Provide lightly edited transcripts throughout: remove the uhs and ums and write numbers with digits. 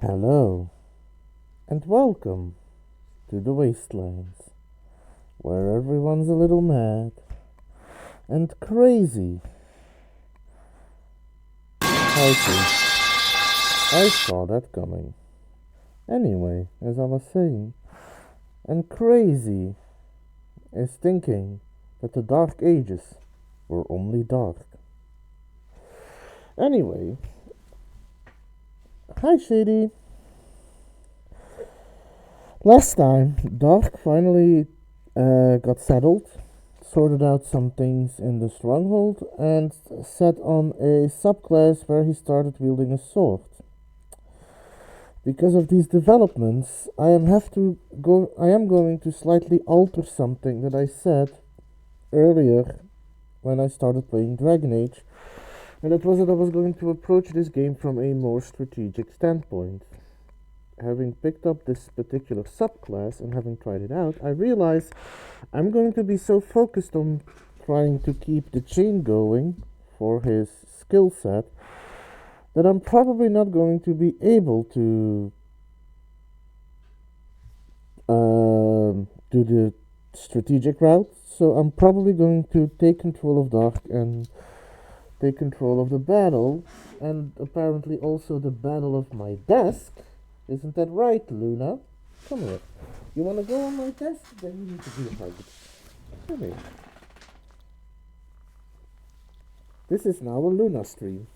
Hello, and welcome to the Wastelands, where everyone's a little mad and crazy. I think I saw that coming. Anyway, as I was saying, and crazy is thinking that the Dark Ages were only dark. Anyway, hi Shady. Last time, Dark finally got settled, sorted out some things in the stronghold, and set on a subclass where he started wielding a sword. Because of these developments, I am going to slightly alter something that I said earlier when I started playing Dragon Age, and that was that I was going to approach this game from a more strategic standpoint. Having picked up this particular subclass and having tried it out, I realized I'm going to be so focused on trying to keep the chain going for his skill set that I'm probably not going to be able to do the strategic route. So I'm probably going to take control of Dark and take control of the battle, and apparently also the battle of my desk. Isn't that right, Luna? Come here. You want to go on my desk? Then you need to be a hug. Come here. This is now a Luna stream.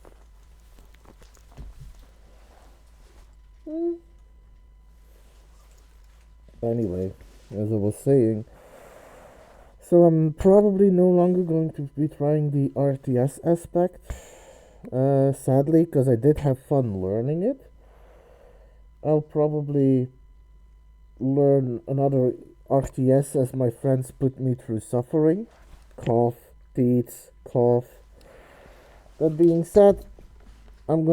Anyway, as I was saying, so I'm probably no longer going to be trying the RTS aspect, sadly, because I did have fun learning it. I'll probably learn another RTS as my friends put me through suffering. Cough, teeth, cough. That being said, today I'm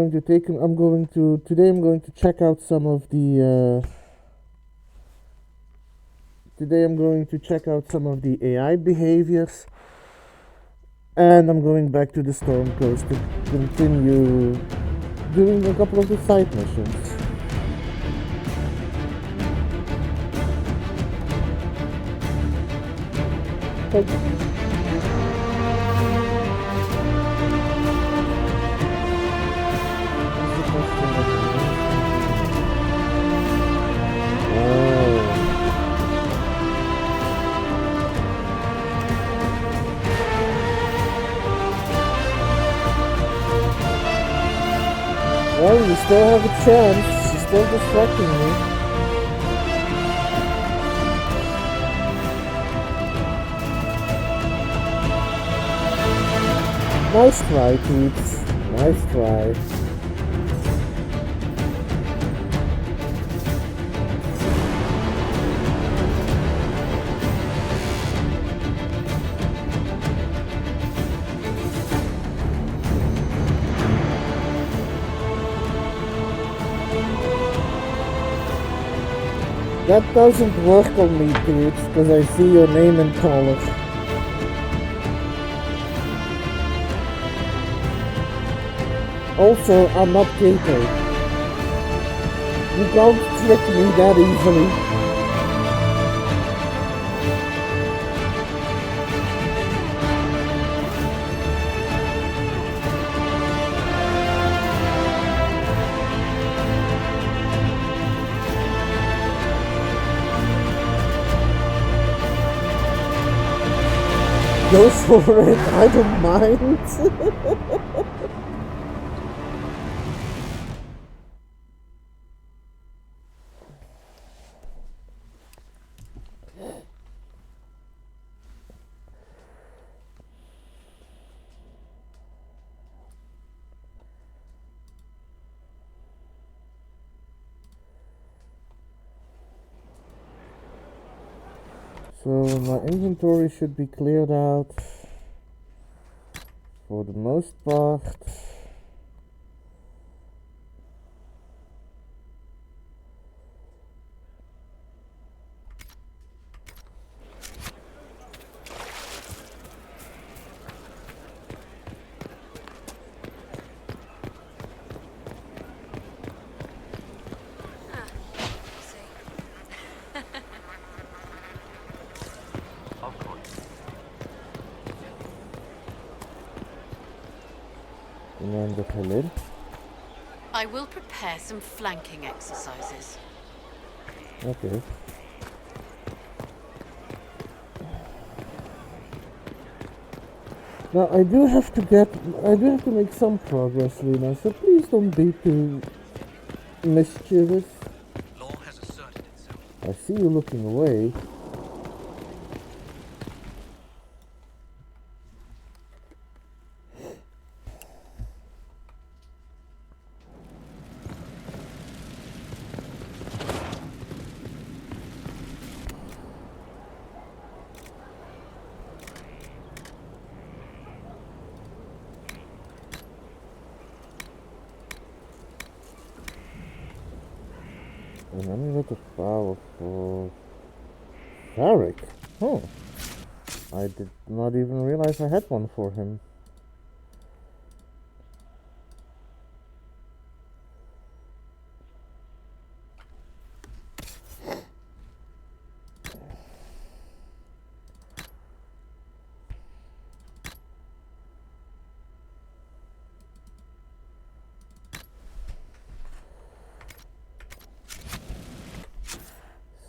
going to check out some of the today I'm going to check out some of the AI behaviors, and I'm going back to the Storm Coast to continue doing a couple of the side missions. Well, you still have a chance. She's still distracting me. Nice try, Toots. Nice try. That doesn't work on me, Toots, because I see your name and color. Also, I'm not Kato. You can't trick me that easily. Go for it, I don't mind. So my inventory should be cleared out for the most part. find the hell in. I will prepare some flanking exercises. Okay. Now I do have to make some progress, Lena, so please don't be too mischievous. Law has asserted itself. I see you looking away. An amulet of power for Varric. Oh, I did not even realize I had one for him.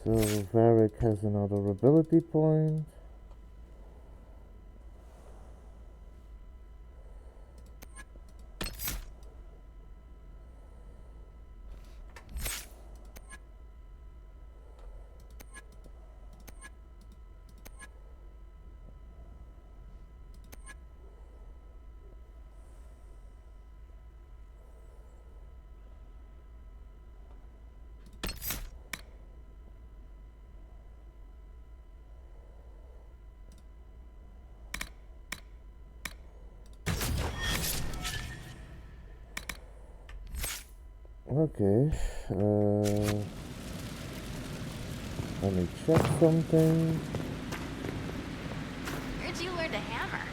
So Varric has another ability point. Okay, let me check something. Where'd you learn to hammer?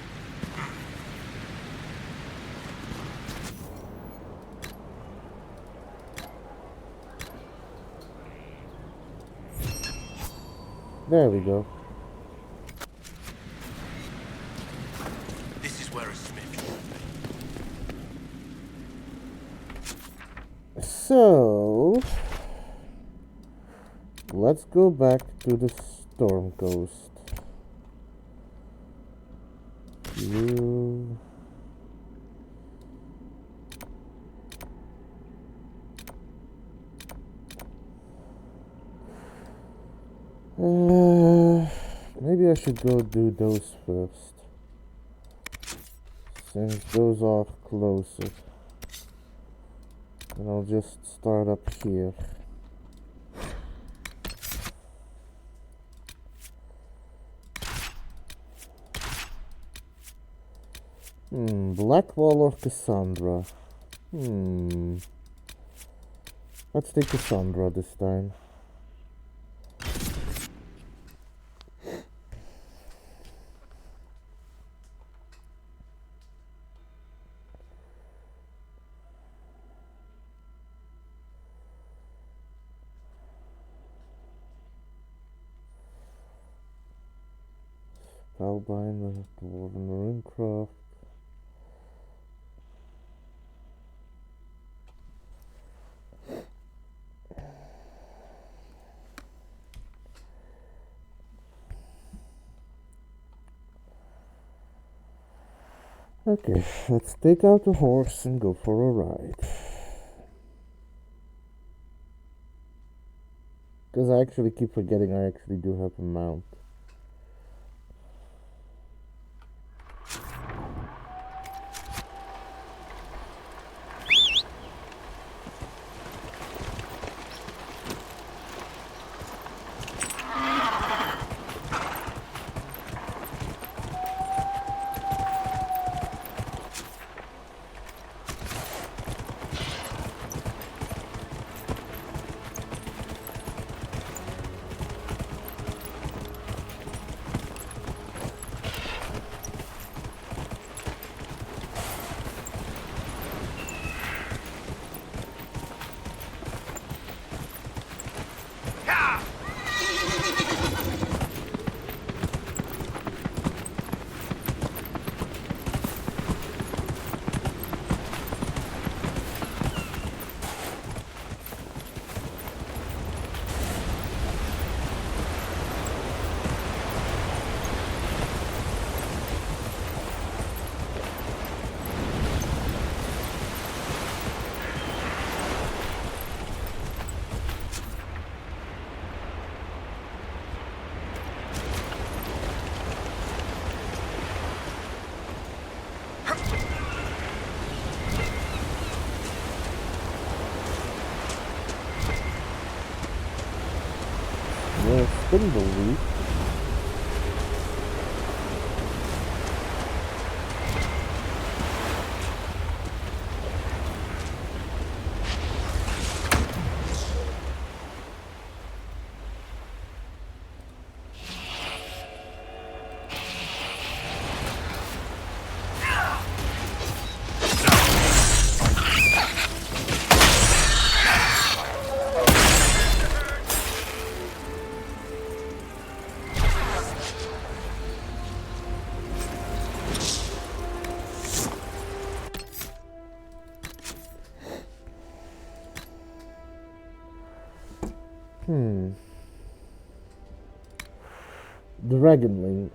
There we go. This is where a smith should be. So let's go back to the Storm Coast. You maybe I should go do those first, since those are closer. And I'll just start up here. Blackwall or Cassandra? Let's take Cassandra this time. Spellbind, the Dwarven Runecraft. Okay, let's take out the horse and go for a ride. Because I actually keep forgetting I actually do have a mount. Spindleweed. Dragonling.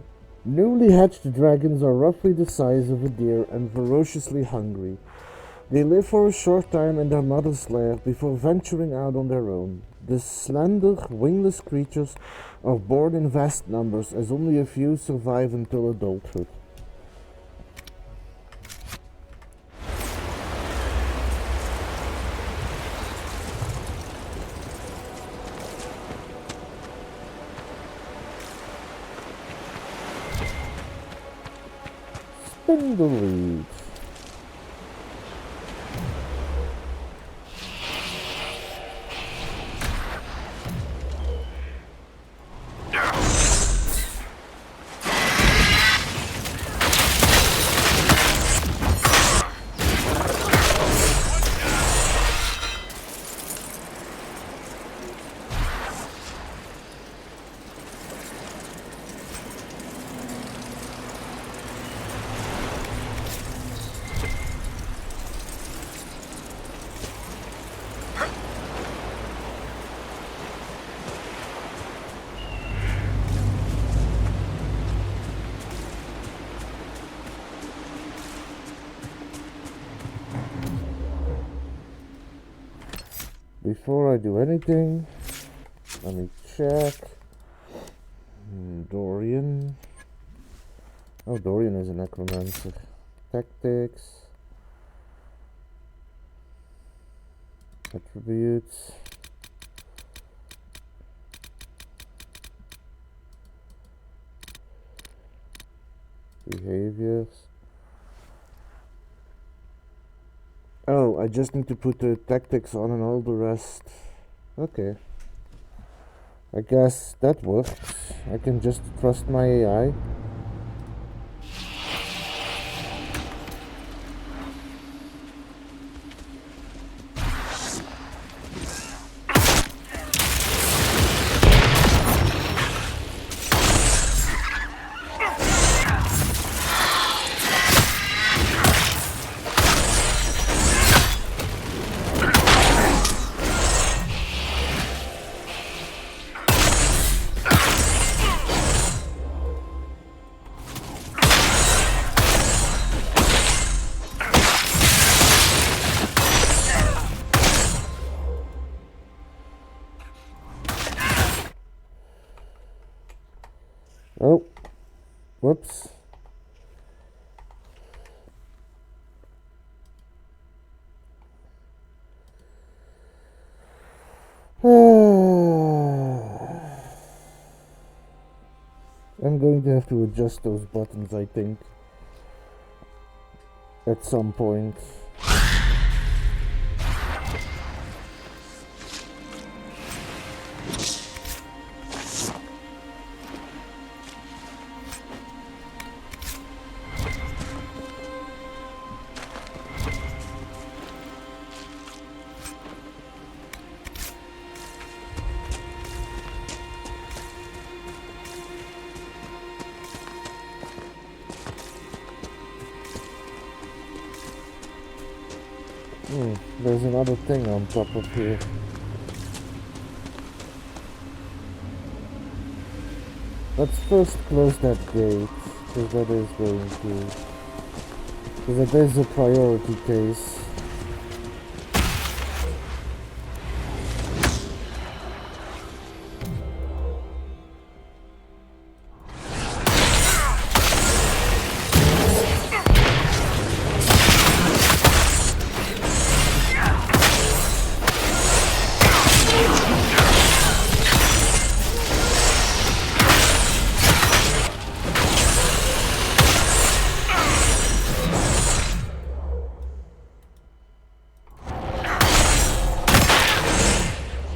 Newly hatched dragons are roughly the size of a deer and ferociously hungry. They live for a short time in their mother's lair before venturing out on their own. The slender, wingless creatures are born in vast numbers, as only a few survive until adulthood. Spindleweed. Before I do anything, let me check. Dorian. Oh, Dorian is a necromancer. Tactics. Attributes. Behaviors. Oh, I just need to put the tactics on and all the rest. Okay. I guess that works. I can just trust my AI. Oh, whoops. I'm going to have to adjust those buttons, I think, at some point. There's another thing on top of here. Let's first close that gate, because that is going to... because that is a priority case.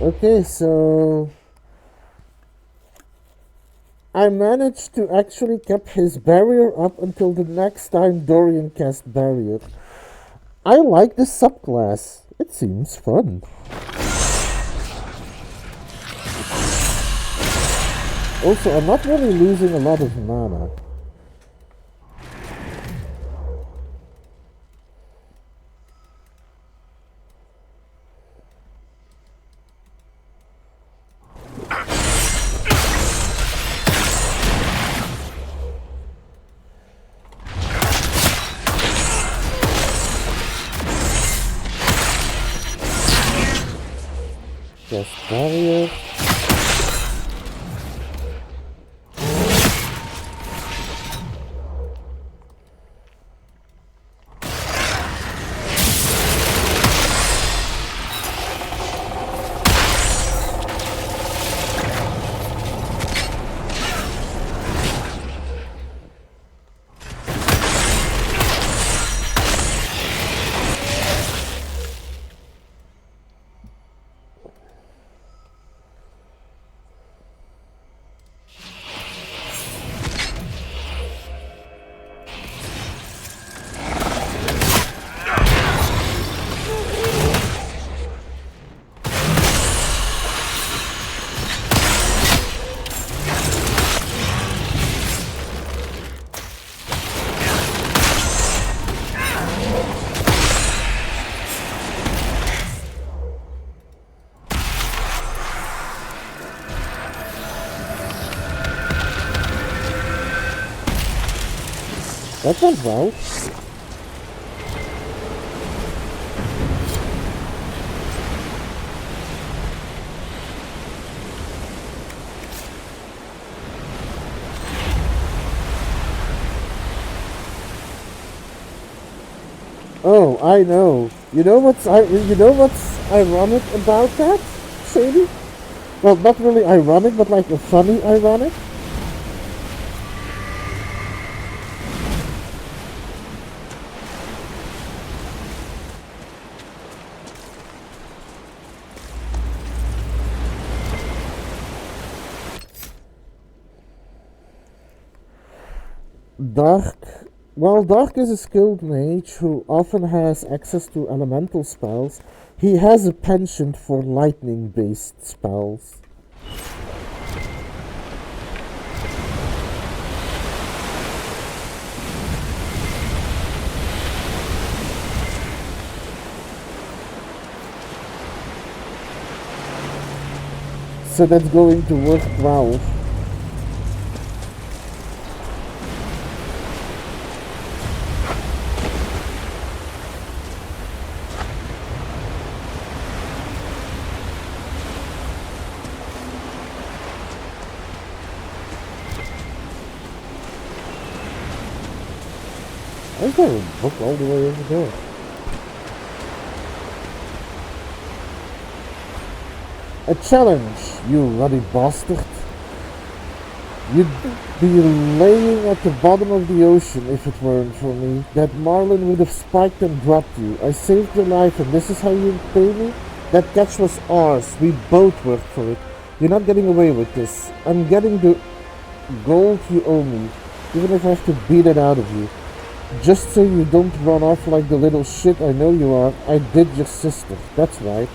Okay, so I managed to actually keep his barrier up until the next time Dorian cast barrier. I like this subclass. It seems fun. Also, I'm not really losing a lot of mana. Just barrier. That went well. Oh, I know. You know what's ironic about that, Sadie? Well, not really ironic, but like a funny ironic. Dark. While Dark is a skilled mage who often has access to elemental spells, he has a penchant for lightning-based spells. So that's going to work well. I've got a book all the way over there. A challenge, you ruddy bastard. You'd be laying at the bottom of the ocean if it weren't for me. That marlin would have spiked and dropped you. I saved your life and this is how you pay me? That catch was ours. We both worked for it. You're not getting away with this. I'm getting the gold you owe me, even if I have to beat it out of you. Just so you don't run off like the little shit I know you are, I did your sister. That's right.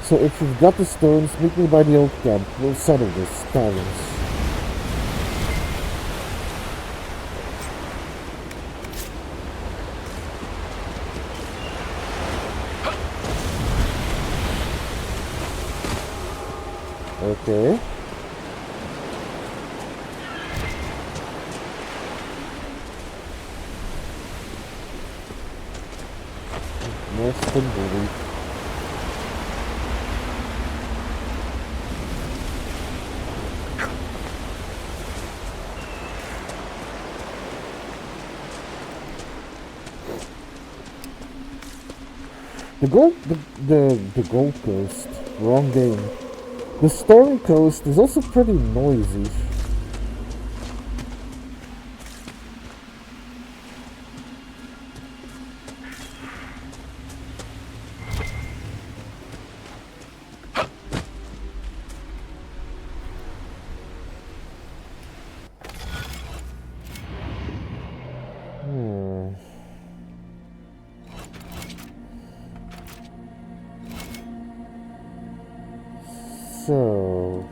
So if you've got the stones, meet me by the old camp. We'll settle this, tyrants. Okay. More spindle. The Gold Coast, wrong game. The Stormy Coast is also pretty noisy. So...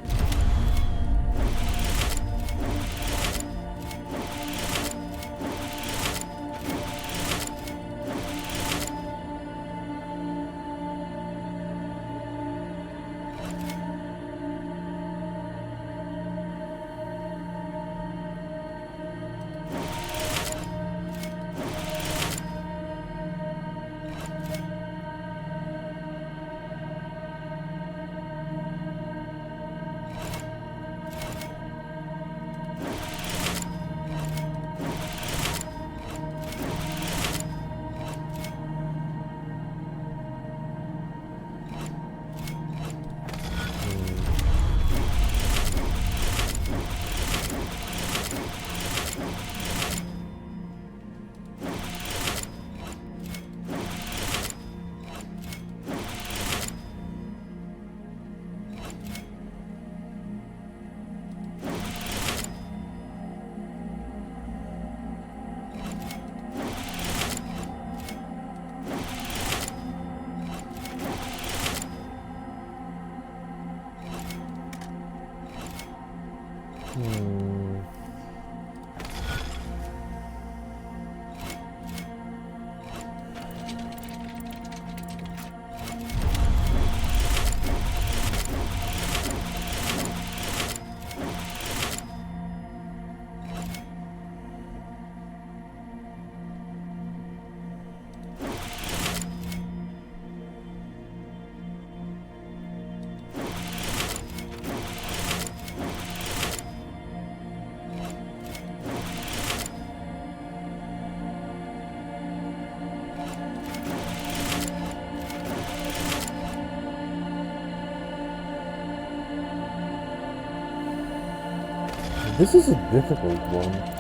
This is a difficult one.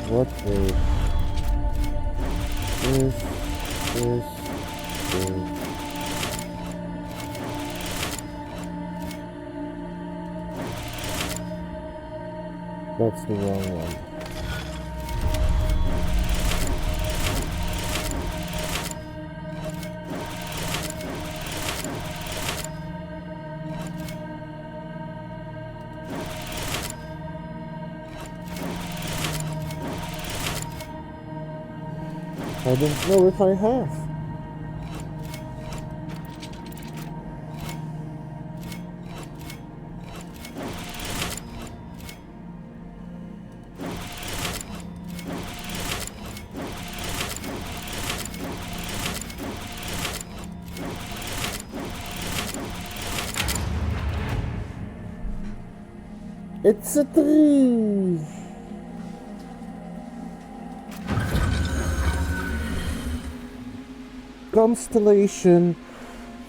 What if this. That's the wrong one. I don't know if I have. It's a tree. constellation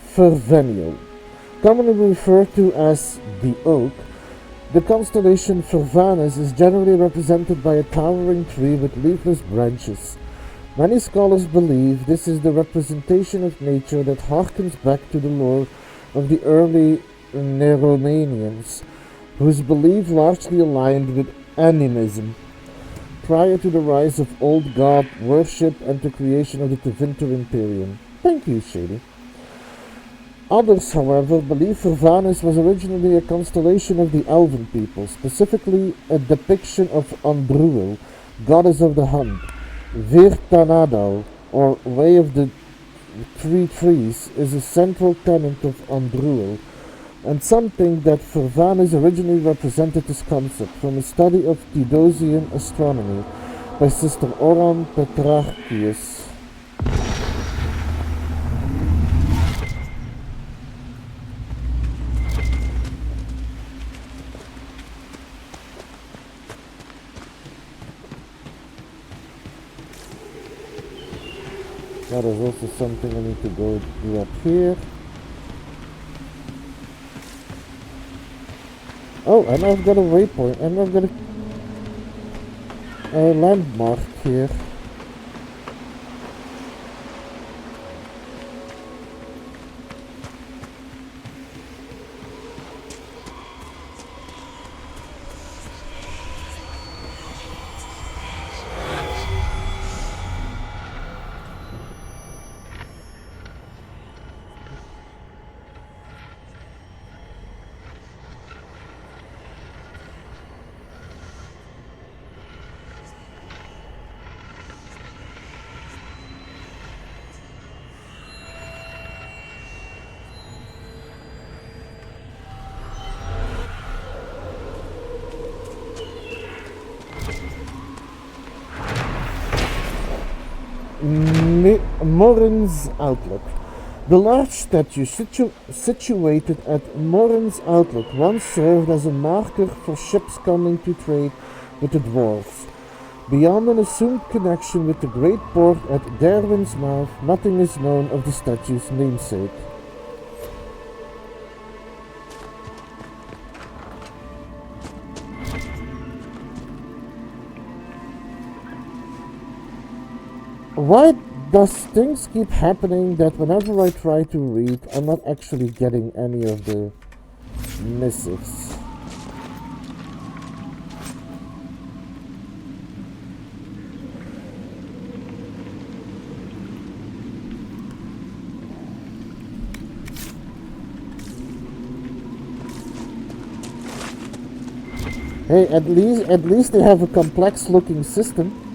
Fervenial, commonly referred to as the Oak. The constellation Fervanus is generally represented by a towering tree with leafless branches. Many scholars believe this is the representation of nature that harkens back to the lore of the early Neromanians, whose belief largely aligned with animism, prior to the rise of old god worship and the creation of the Tevinter Imperium. Thank you, Shady. Others, however, believe Fervanus was originally a constellation of the Elven people, specifically a depiction of Andruil, goddess of the hunt. Virtanadal, or Way of the Three Trees, is a central tenet of Andruil, and something that Fervanus originally represented this concept from a study of Theodosian astronomy by Sister Oran Petrarchius. That is also something I need to go do up here. Oh, and I've got a waypoint, and I've got a landmark here. Morin's Outlook. The large statue situated at Morin's Outlook once served as a marker for ships coming to trade with the dwarves. Beyond an assumed connection with the great port at Darwin's Mouth, nothing is known of the statue's namesake. Why does things keep happening that whenever I try to read, I'm not actually getting any of the missives? Hey, at least they have a complex looking system.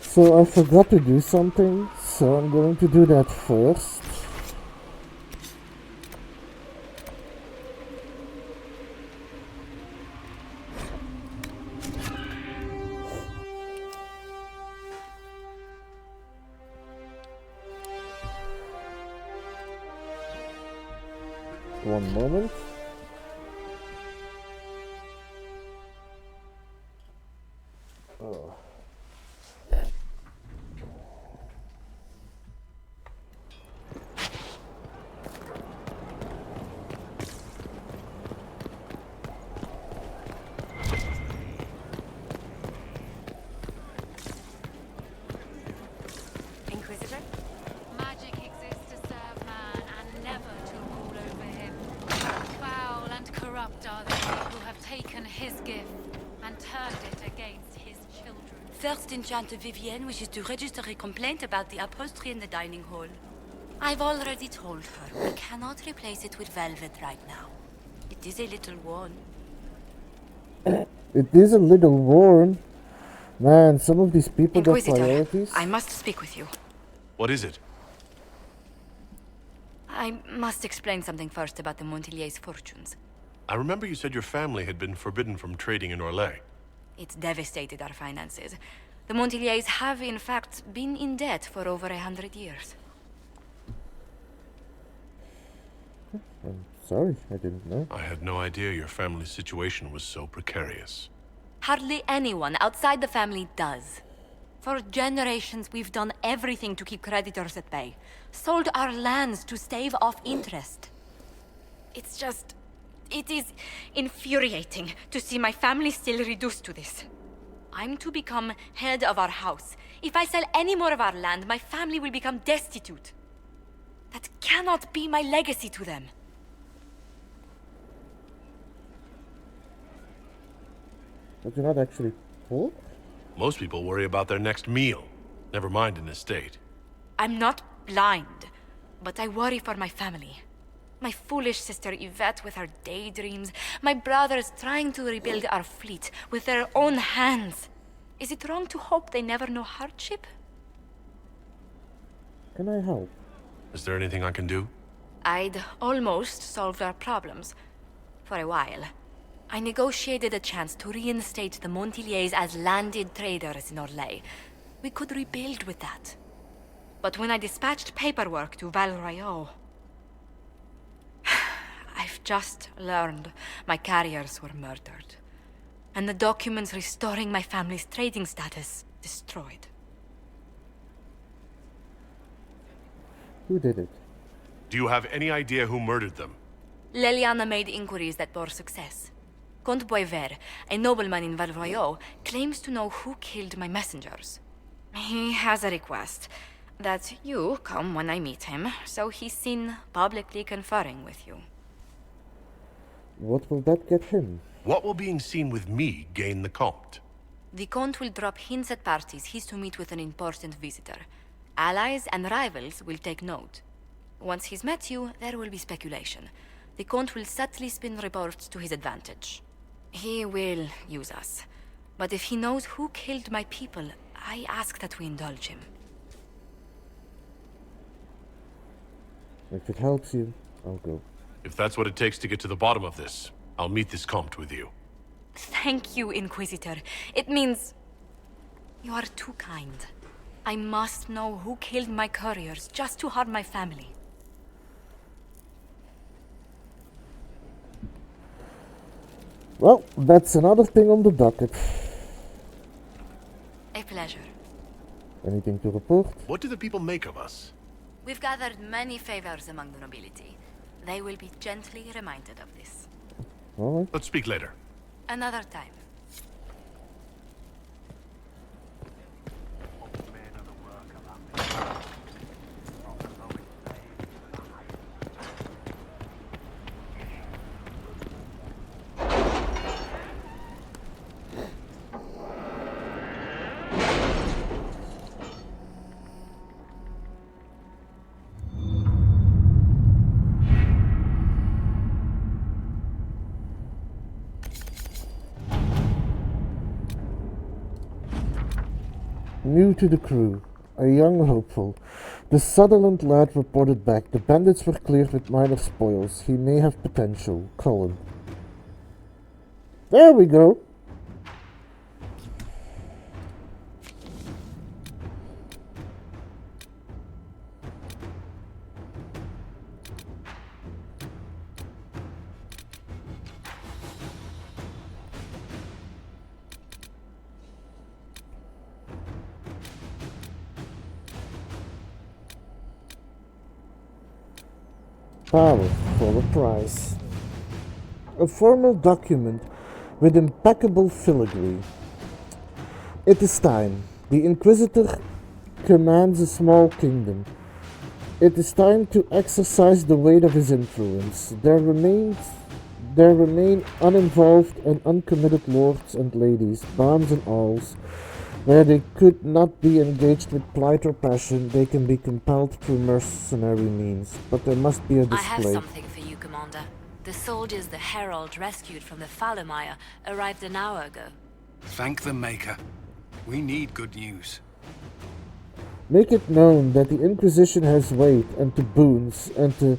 So I forgot to do something, so I'm going to do that first. One moment. Oh. Inquisitor? Magic exists First Enchanter Vivienne wishes to register a complaint about the upholstery in the dining hall. I've already told her we cannot replace it with velvet right now. It is a little worn. It is a little worn. Man, some of these people got Inquisitor, priorities. I must speak with you. What is it? I must explain something first about the Montilier's fortunes. I remember you said your family had been forbidden from trading in Orlais. It's devastated our finances. The Montiliers have, in fact, been in debt for over 100 years. I'm sorry, I didn't know. I had no idea your family's situation was so precarious. Hardly anyone outside the family does. For generations, we've done everything to keep creditors at bay. Sold our lands to stave off interest. It's just... it is infuriating to see my family still reduced to this. I'm to become head of our house. If I sell any more of our land, my family will become destitute. That cannot be my legacy to them. But you're not actually poor? Most people worry about their next meal, never mind an estate. I'm not blind, but I worry for my family. My foolish sister Yvette with her daydreams. My brothers trying to rebuild our fleet with their own hands. Is it wrong to hope they never know hardship? Can I help? Is there anything I can do? I'd almost solved our problems. For a while. I negotiated a chance to reinstate the Montiliers as landed traders in Orlais. We could rebuild with that. But when I dispatched paperwork to Val Royeaux, I've just learned my carriers were murdered. And the documents restoring my family's trading status destroyed. Who did it? Do you have any idea who murdered them? Leliana made inquiries that bore success. Comte Boisvert, a nobleman in Val Royeaux, claims to know who killed my messengers. He has a request that you come when I meet him, so he's seen publicly conferring with you. What will that get him? What will being seen with me gain the Comte? The Comte will drop hints at parties he's to meet with an important visitor. Allies and rivals will take note. Once he's met you, there will be speculation. The Comte will subtly spin reports to his advantage. He will use us. But if he knows who killed my people, I ask that we indulge him. If it helps you, I'll go. If that's what it takes to get to the bottom of this, I'll meet this Comte with you. Thank you, Inquisitor. It means... you are too kind. I must know who killed my couriers just to harm my family. Well, that's another thing on the docket. A pleasure. Anything to report? What do the people make of us? We've gathered many favors among the nobility. They will be gently reminded of this. Alright. Let's speak later. Another time. New to the crew, a young hopeful. The Sutherland lad reported back. The bandits were cleared with minor spoils. He may have potential. Colin. There we go. Power for a price. A formal document with impeccable filigree. It is time. The Inquisitor commands a small kingdom. It is time to exercise the weight of his influence. There remain uninvolved and uncommitted lords and ladies, barons and earls, Where they could not be engaged with plight or passion, they can be compelled through mercenary means, but there must be a I have display. something for you, Commander. The soldiers the Herald rescued from the Fallermire arrived an hour ago. Thank the Maker. We need good news. Make it known that the Inquisition has weight, and to boons, and the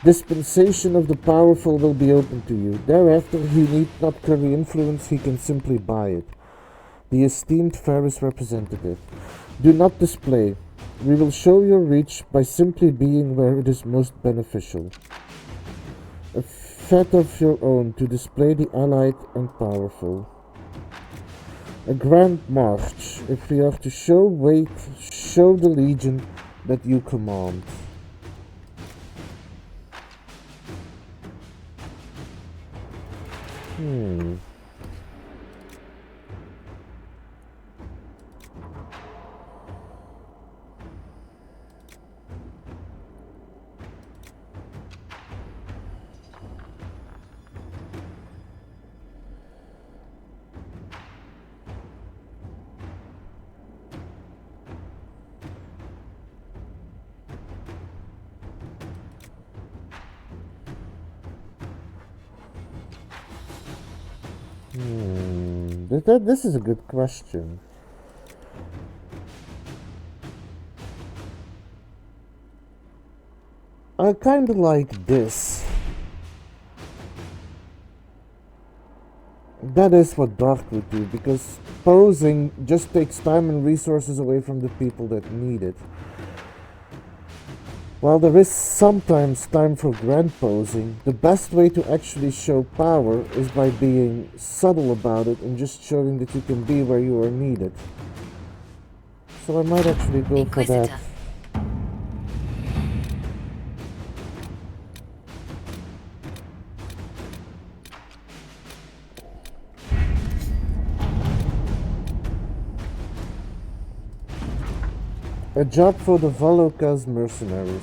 dispensation of the powerful will be open to you. Thereafter he need not carry influence, he can simply buy it. The esteemed Ferris representative. Do not display. We will show your reach by simply being where it is most beneficial. A fete of your own to display the allied and powerful. A grand march, if we are to show weight, show the legion that you command. This is a good question. I kinda like this. That is what Dark would do, because posing just takes time and resources away from the people that need it. While there is sometimes time for grand posing, the best way to actually show power is by being subtle about it and just showing that you can be where you are needed. So I might actually go for that. A job for the Valokas mercenaries.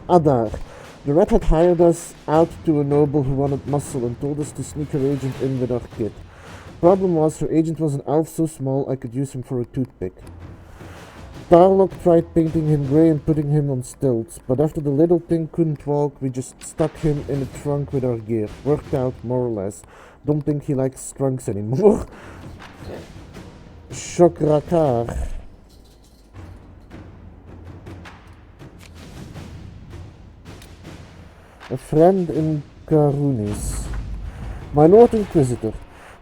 Adar. The Red had hired us out to a noble who wanted muscle and told us to sneak her agent in with our kit. Problem was, her agent was an elf so small I could use him for a toothpick. Tarlok tried painting him grey and putting him on stilts, but after the little thing couldn't walk, we just stuck him in a trunk with our gear. Worked out, more or less. Don't think he likes trunks anymore. Shokrakar. A friend in Karunis. My Lord Inquisitor,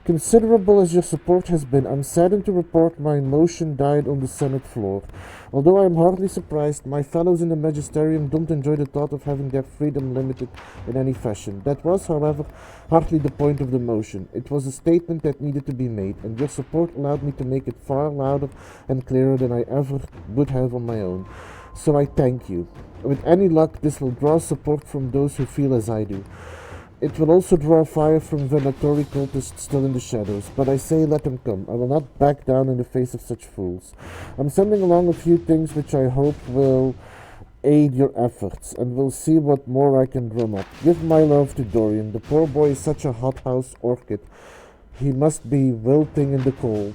considerable as your support has been, I'm saddened to report my motion died on the Senate floor. Although I am hardly surprised, my fellows in the Magisterium don't enjoy the thought of having their freedom limited in any fashion. That was, however, hardly the point of the motion. It was a statement that needed to be made, and your support allowed me to make it far louder and clearer than I ever would have on my own. So I thank you. With any luck, this will draw support from those who feel as I do. It will also draw fire from Venatori cultists still in the shadows, but I say let them come. I will not back down in the face of such fools. I'm sending along a few things which I hope will aid your efforts, and we'll see what more I can drum up. Give my love to Dorian. The poor boy is such a hothouse orchid. He must be wilting in the cold.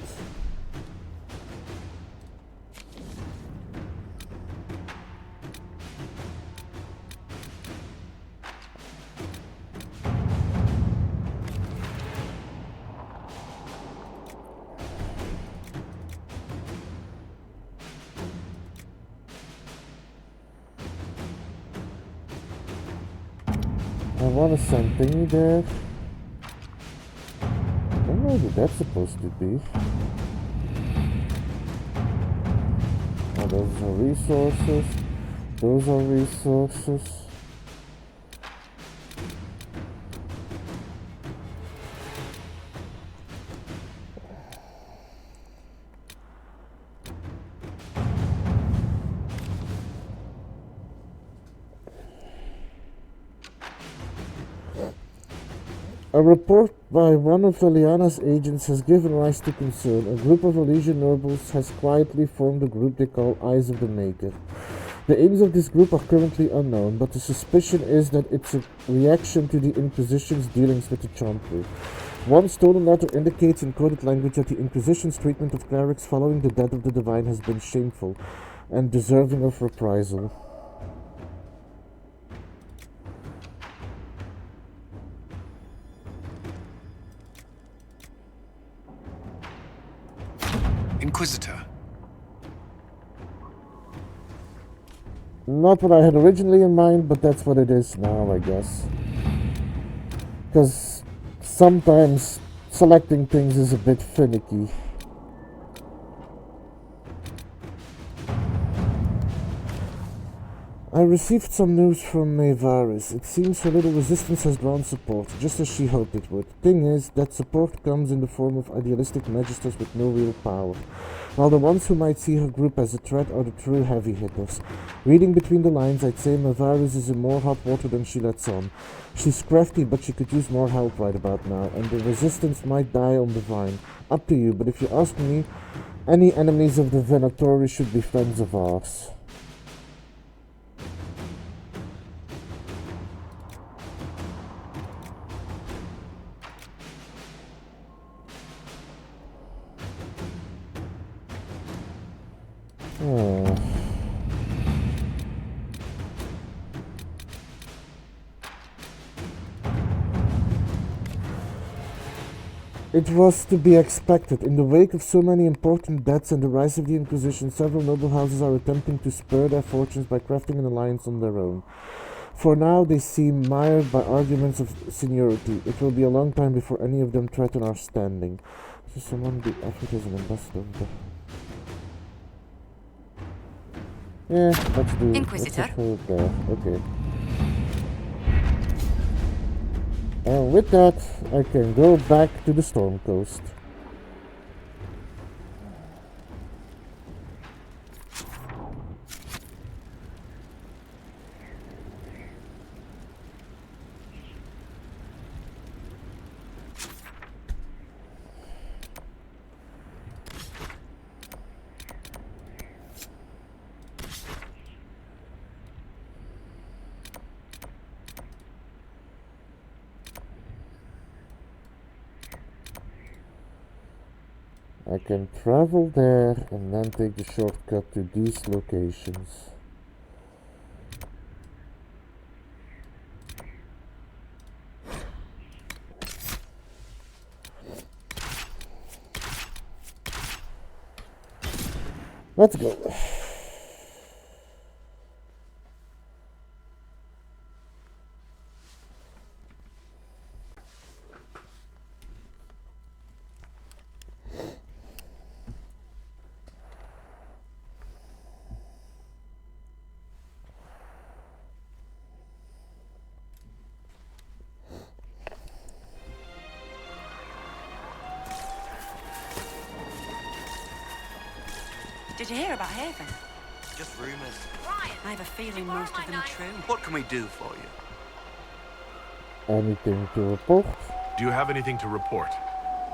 I want to send thingy there. I don't know what that's supposed to be. Oh, those are resources. Those are resources. A report by one of Liliana's agents has given rise to concern. A group of Elysian nobles has quietly formed a group they call Eyes of the Maker. The aims of this group are currently unknown, but the suspicion is that it's a reaction to the Inquisition's dealings with the Chantry. One stolen letter indicates in coded language that the Inquisition's treatment of clerics following the death of the Divine has been shameful and deserving of reprisal. Inquisitor. Not what I had originally in mind, but that's what it is now, I guess. Because sometimes selecting things is a bit finicky. I received some news from Maevaris. It seems her little resistance has drawn support, just as she hoped it would. Thing is, that support comes in the form of idealistic magisters with no real power, while the ones who might see her group as a threat are the true heavy hitters. Reading between the lines, I'd say Maevaris is in more hot water than she lets on. She's crafty, but she could use more help right about now, and the resistance might die on the vine. Up to you, but if you ask me, any enemies of the Venatori should be friends of ours. It was to be expected. In the wake of so many important deaths and the rise of the Inquisition, several noble houses are attempting to spur their fortunes by crafting an alliance on their own. For now, they seem mired by arguments of seniority. It will be a long time before any of them threaten our standing. So someone do effort as an ambassador. Yeah, let's do Inquisitor. Let's there. Okay. And with that, I can go back to the Storm Coast. I can travel there and then take the shortcut to these locations. Let's go. Did you hear about Haven? Just rumors. I have a feeling most of them are true. What can we do for you? Anything to report? Do you have anything to report?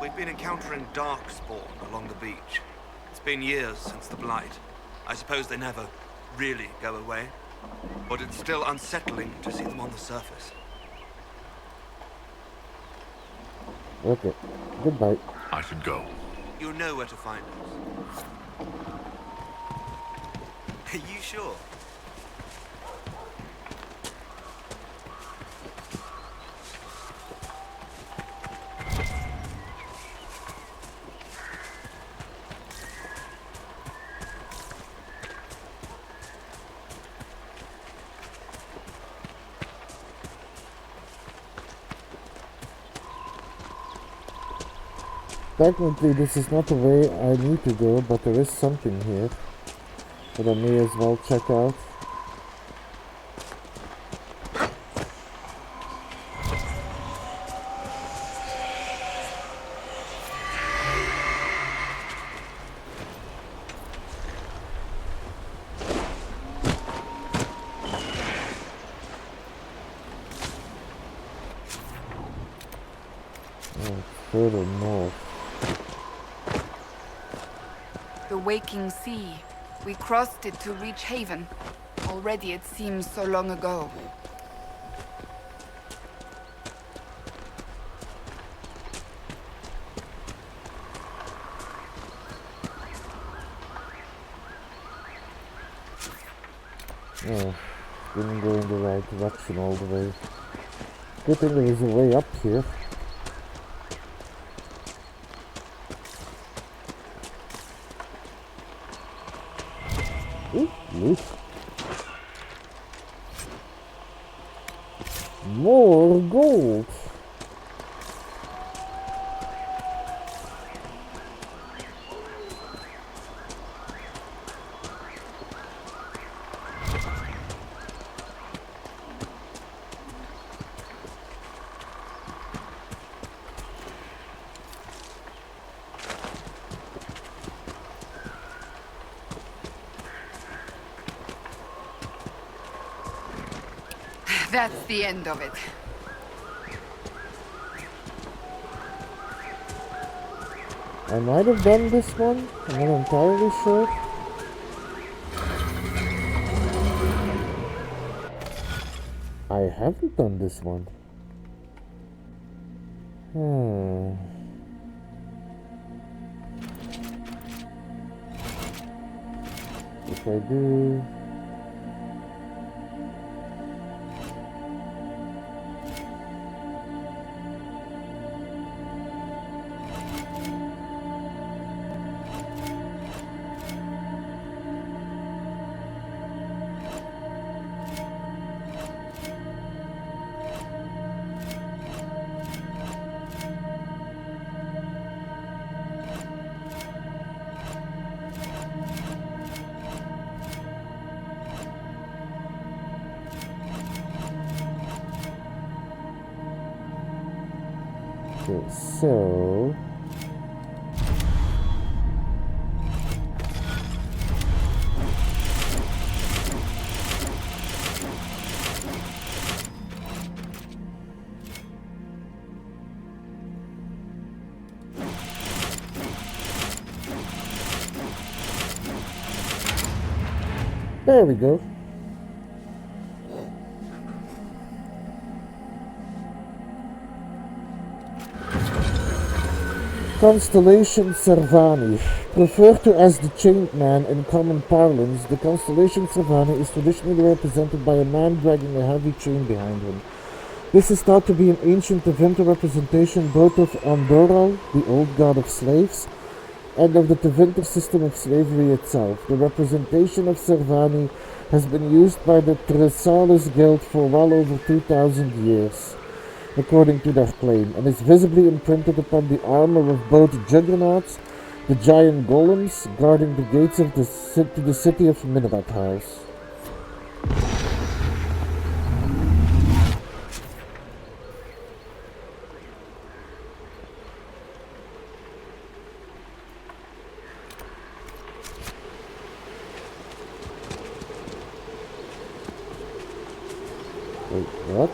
We've been encountering darkspawn along the beach. It's been years since the Blight. I suppose they never really go away. But it's still unsettling to see them on the surface. Okay. Goodbye. I should go. You know where to find us. Are you sure? Technically, this is not the way I need to go, but there is something here that I may as well check out. Further north. The waking sea. We crossed it to reach Haven. Already it seems so long ago. Oh, didn't go in the right direction all the way. Good thing there is a way up here. Ooh, loot. More gold. That's the end of it. I might have done this one, I'm not entirely sure. I haven't done this one. If I do... Okay, so... There we go. Constellation Servani. Referred to as the Chained Man in common parlance, the constellation Servani is traditionally represented by a man dragging a heavy chain behind him. This is thought to be an ancient Tevinter representation both of Andoral, the old god of slaves, and of the Tevinter system of slavery itself. The representation of Servani has been used by the Tresalis Guild for well over 2,000 years, according to their claim, and is visibly imprinted upon the armor of both Juggernauts, the giant golems guarding the gates of the city of Minaret House. Wait, what?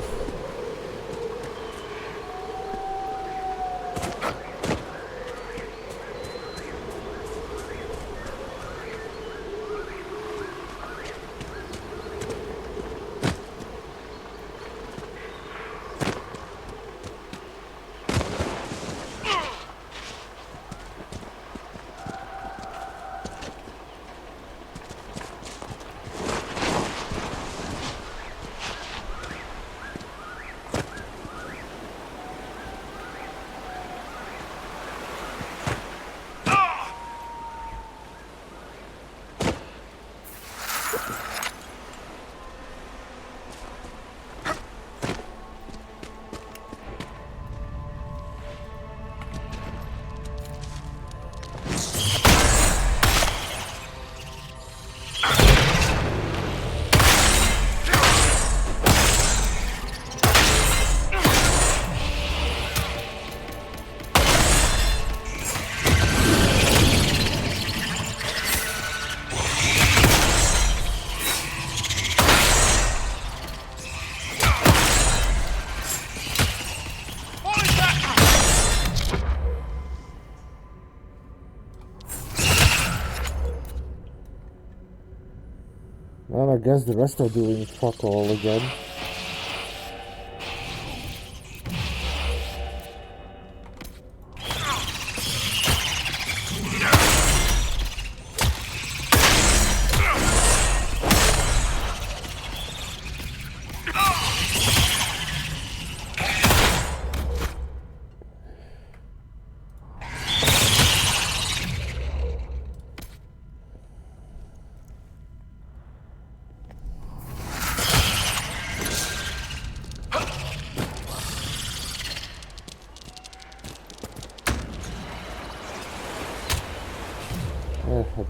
Well, I guess the rest are doing fuck all again.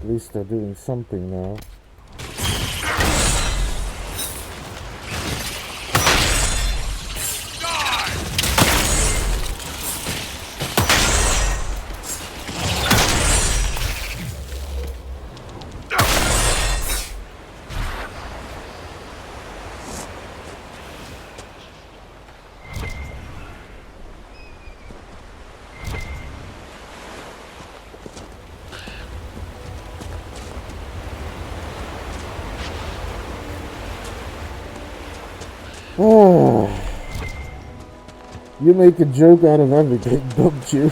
At least they're doing something now. Oh, you make a joke out of everything, don't you?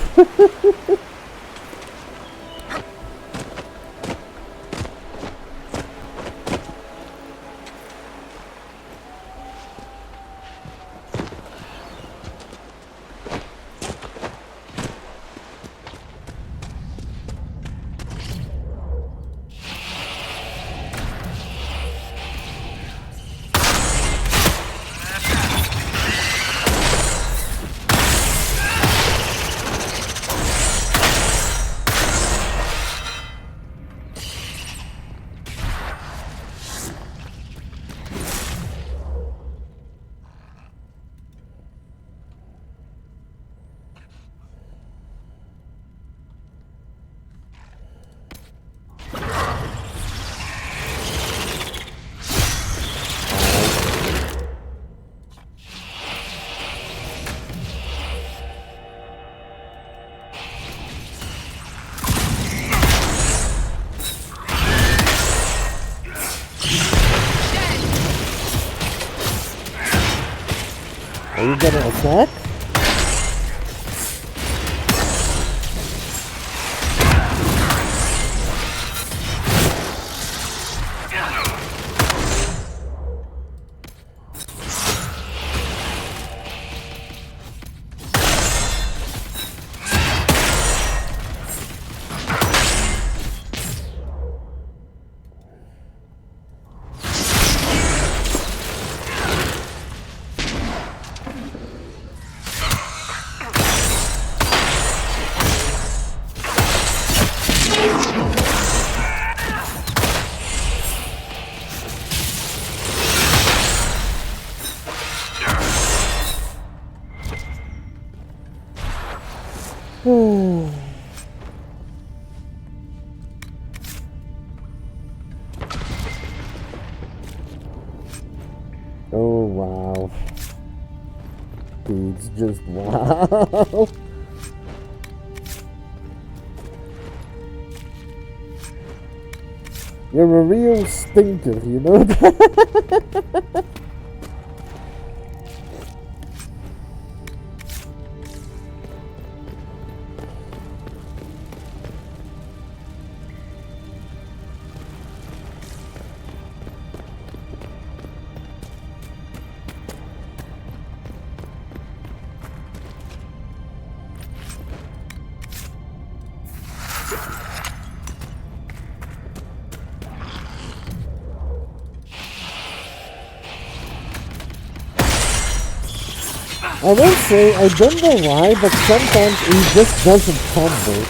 Are you gonna attack? Oh wow. Dudes, just wow. You're a real stinker, you know that? I will say, I don't know why, but sometimes he just doesn't combo.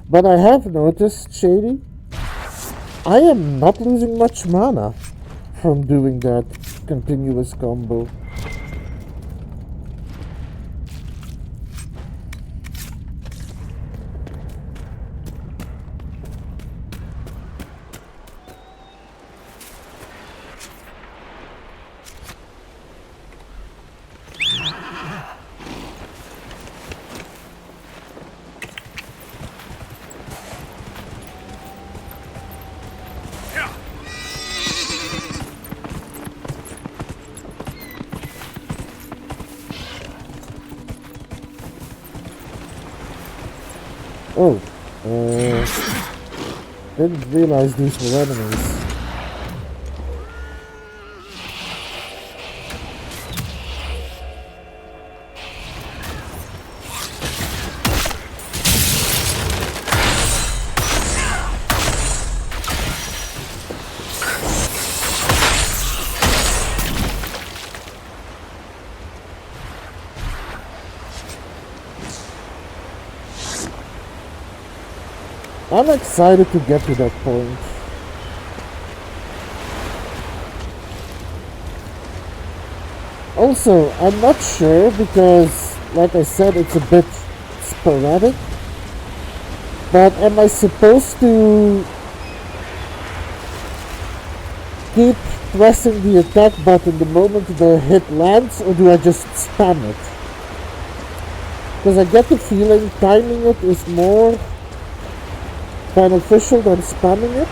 But I have noticed, Shady, I am not losing much mana from doing that continuous combo. Oh, didn't realize these were enemies. I'm excited to get to that point. Also, I'm not sure because, like I said, it's a bit sporadic. But am I supposed to keep pressing the attack button the moment the hit lands, or do I just spam it? Because I get the feeling timing it is more beneficial than spamming it.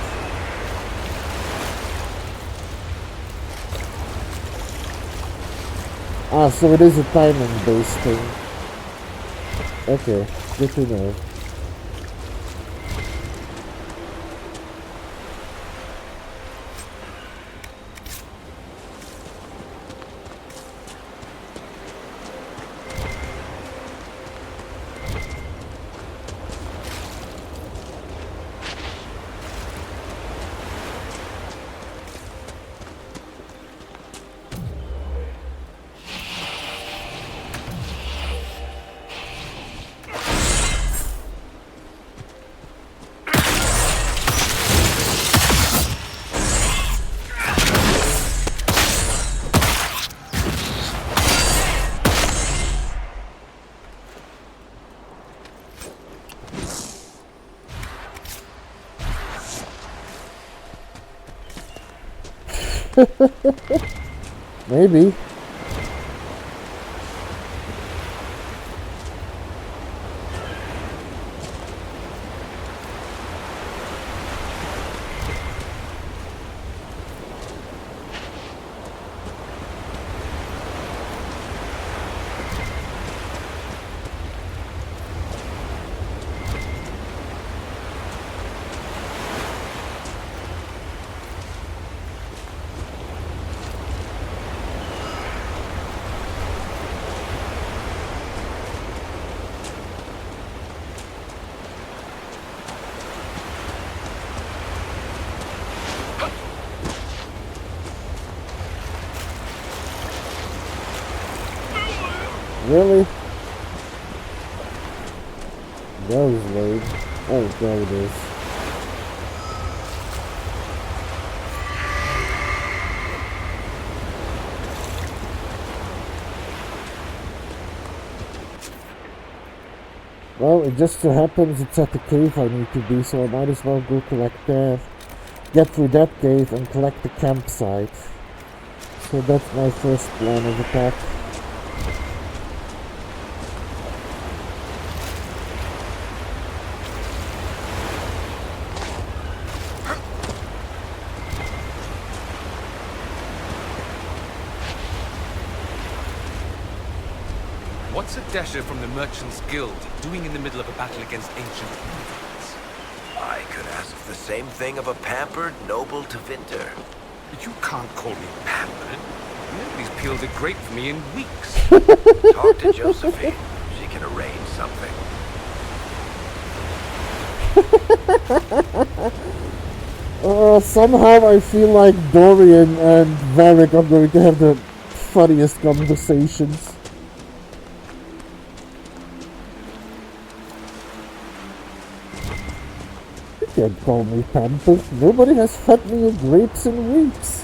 Ah, so it is a timing based thing. Okay, good to know. Maybe. Really? That was late. Oh, there it is. Well, it just so happens it's at the cave I need to be, so I might as well go collect there. Get through that cave and collect the campsite. So that's my first plan of attack. What's a dasher from the Merchants Guild doing in the middle of a battle against ancient humans? I could ask the same thing of a pampered noble to Vinter. But you can't call me pampered. Nobody's peeled a grape for me in weeks. Talk to Josephine. She can arrange something. Somehow I feel like Dorian and Varric are going to have the funniest conversations. You can't call me pampered. Nobody has fed me a grapes in weeks.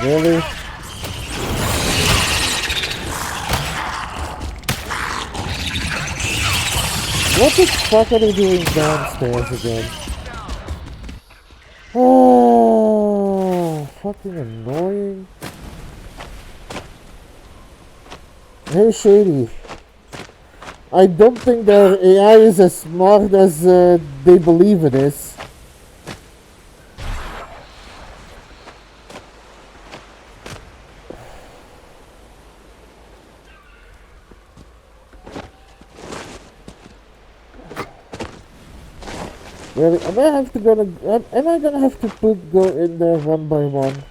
Really? What the fuck are they doing downstairs again? Oh, fucking annoying. Hey Shady, I don't think their AI is as smart as they believe it is. Really, am I gonna have to go in there one by one?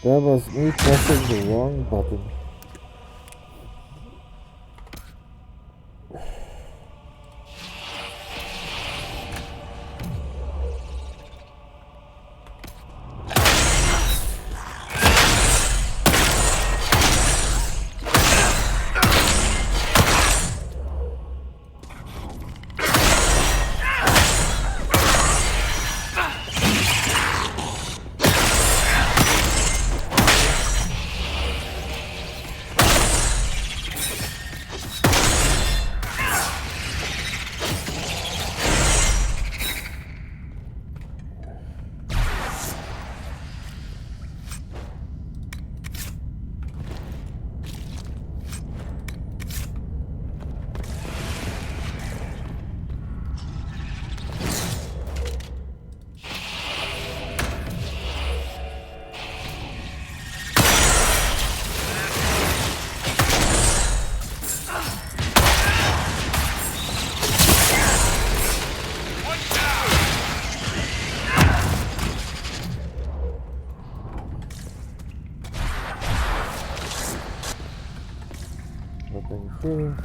That was me pressing the wrong button. Nothing here.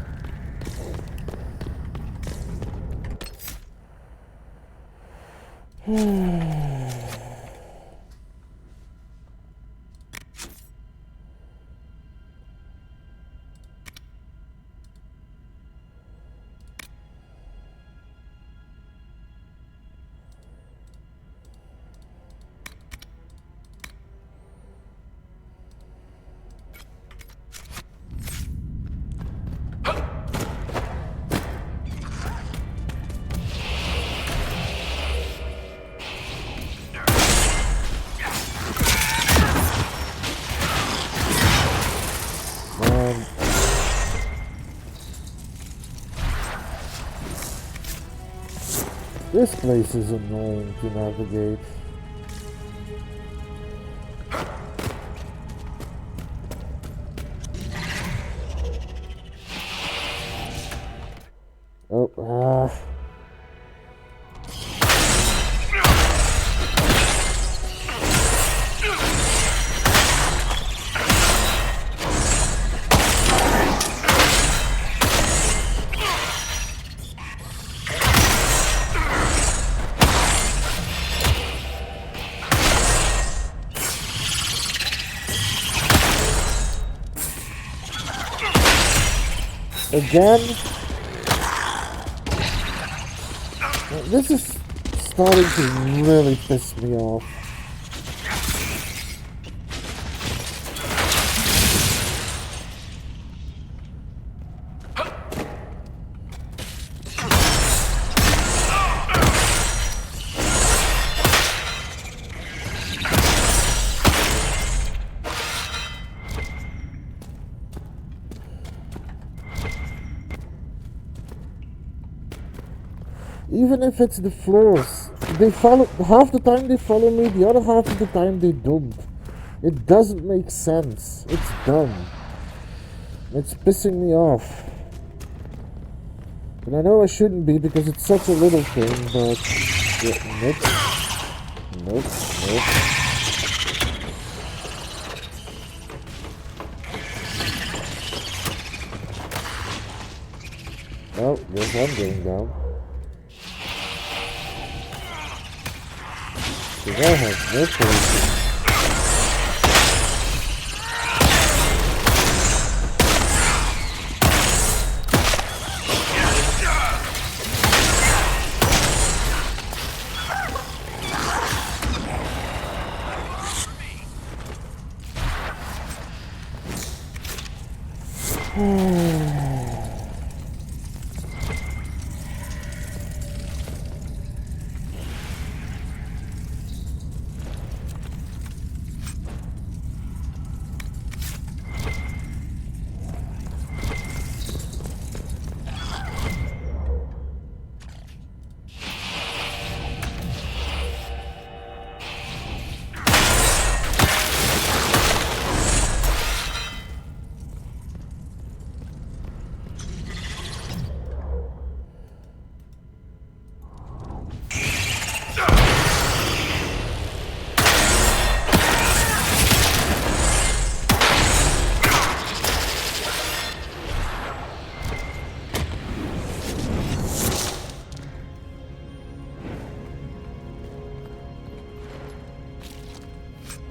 This place is annoying to navigate. Oh, again? This is starting to really piss me off. Even if it's the floors, they follow, half the time they follow me, the other half of the time they don't. It doesn't make sense. It's dumb. It's pissing me off. And I know I shouldn't be because it's such a little thing, but... Yeah, nope. Nope, nope. Oh, there's one going down. Because I have no poison.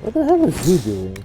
What the hell is he doing?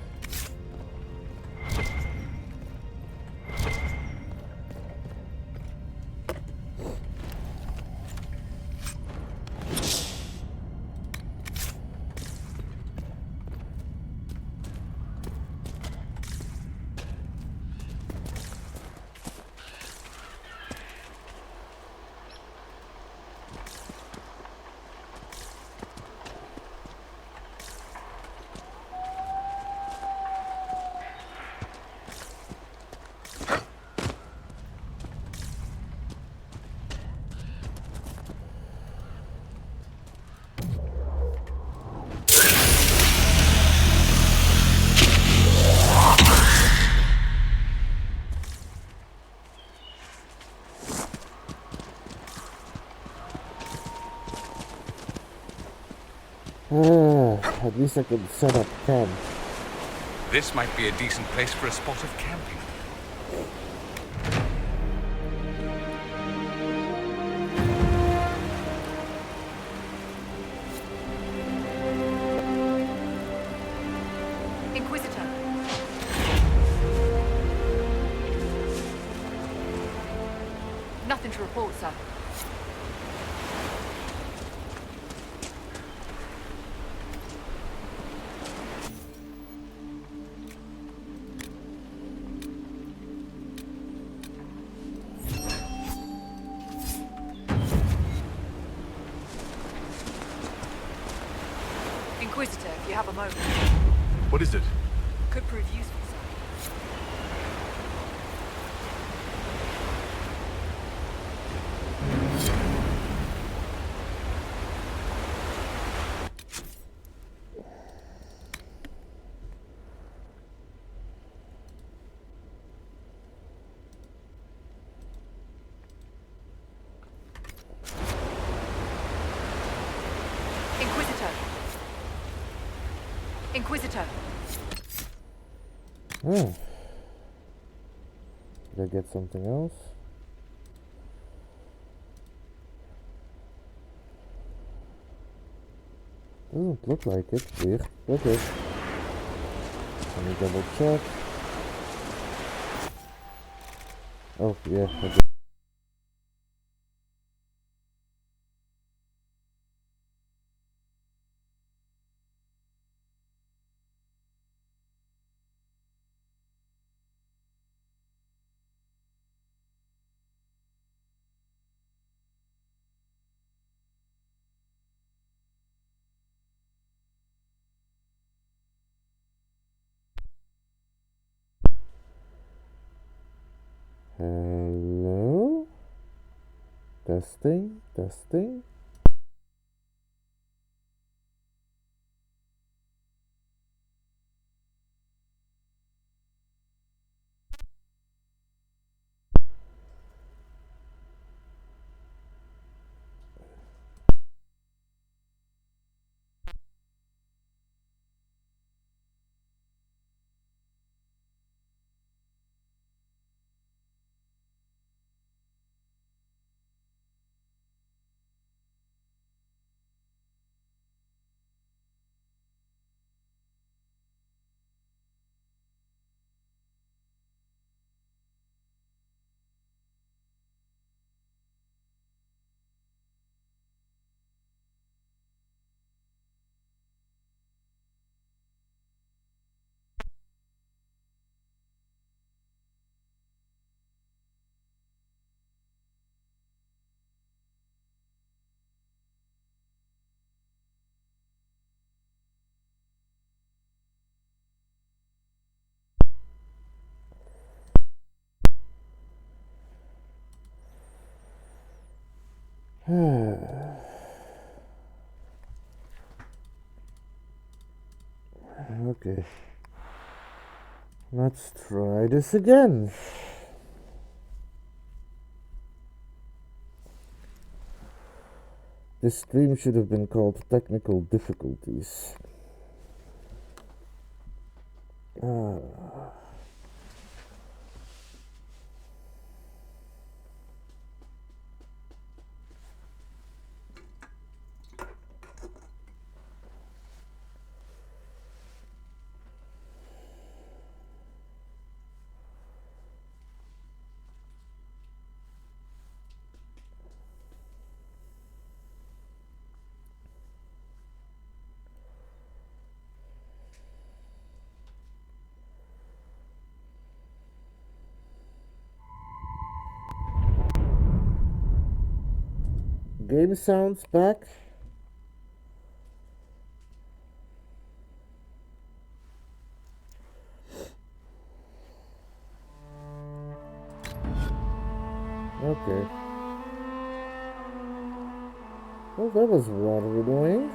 At least I could set up camp. This might be a decent place for a spot of camping. Inquisitor. Nothing to report, sir. Inquisitor, if you have a moment. What is it? Could prove useful, sir. Inquisitor. Inquisitor. Oh. Did I get something else? Doesn't look like it. Weird. Okay. Let me double check. Oh, yeah, I did. Hello? Testing, testing. Okay. Let's try this again. This stream should have been called Technical Difficulties. Game sounds back. Okay. Well, that was rather annoying.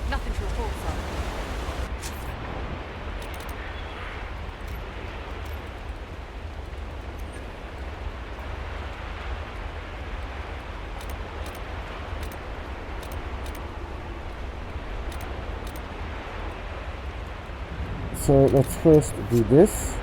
Nothing to report, sir. So let's first do this.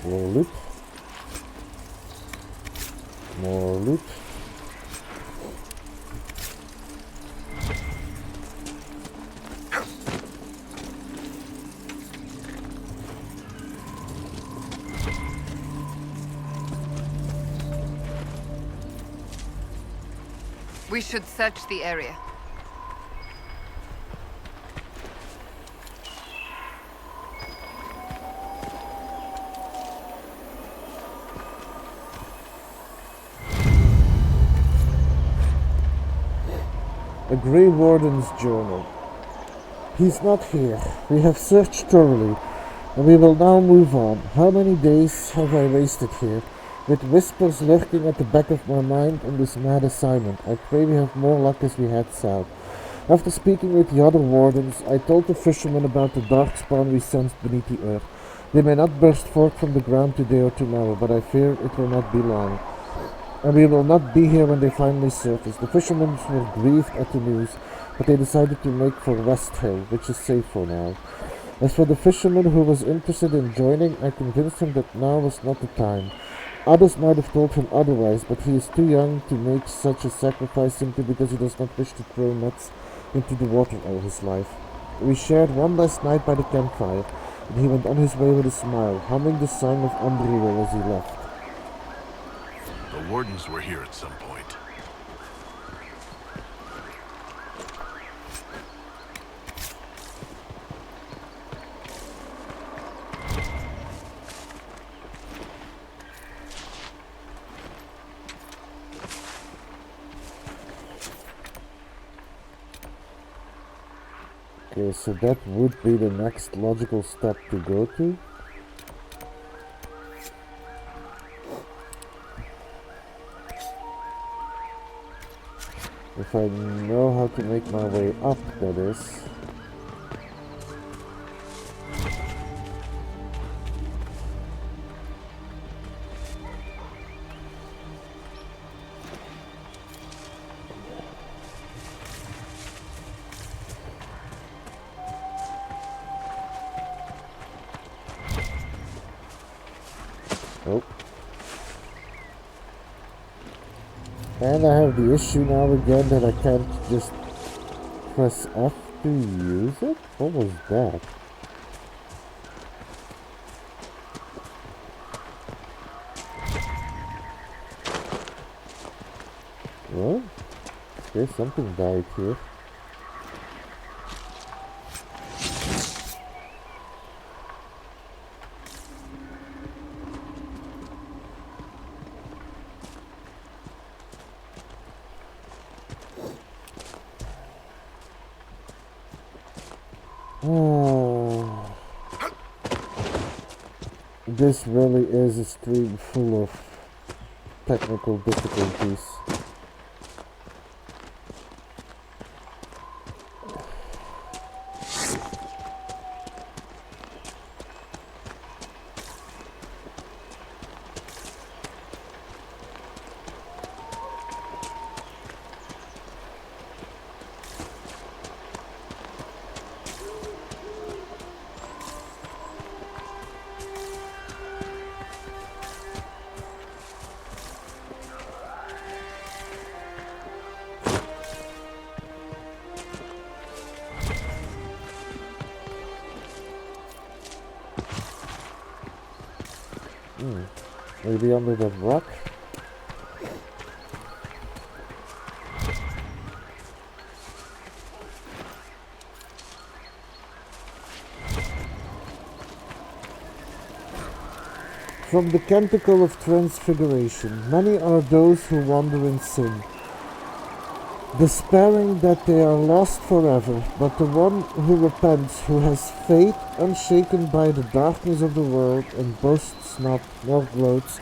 More loot. More loot. We should search the area. A Grey Warden's journal. He's not here. We have searched thoroughly, and we will now move on. How many days have I wasted here, with whispers lurking at the back of my mind on this mad assignment? I pray we have more luck as we head south. After speaking with the other wardens, I told the fishermen about the darkspawn we sensed beneath the earth. They may not burst forth from the ground today or tomorrow, but I fear it will not be long. And we will not be here when they finally surface. The fishermen were grieved at the news, but they decided to make for West Hill, which is safe for now. As for the fisherman who was interested in joining, I convinced him that now was not the time. Others might have told him otherwise, but he is too young to make such a sacrifice simply because he does not wish to throw nuts into the water all his life. We shared one last night by the campfire, and he went on his way with a smile, humming the song of Umbriel as he left. The wardens were here at some point. Okay, so that would be the next logical step to go to. If I know how to make my way up, that is. Oh. And I have the issue now again that I can't just press F to use it? What was that? What? Okay, something died here. This really is a stream full of technical difficulties. Maybe under that rock? From the canticle of transfiguration, many are those who wander in sin, despairing that they are lost forever, but the one who repents, who has faith unshaken by the darkness of the world, and boasts not nor gloats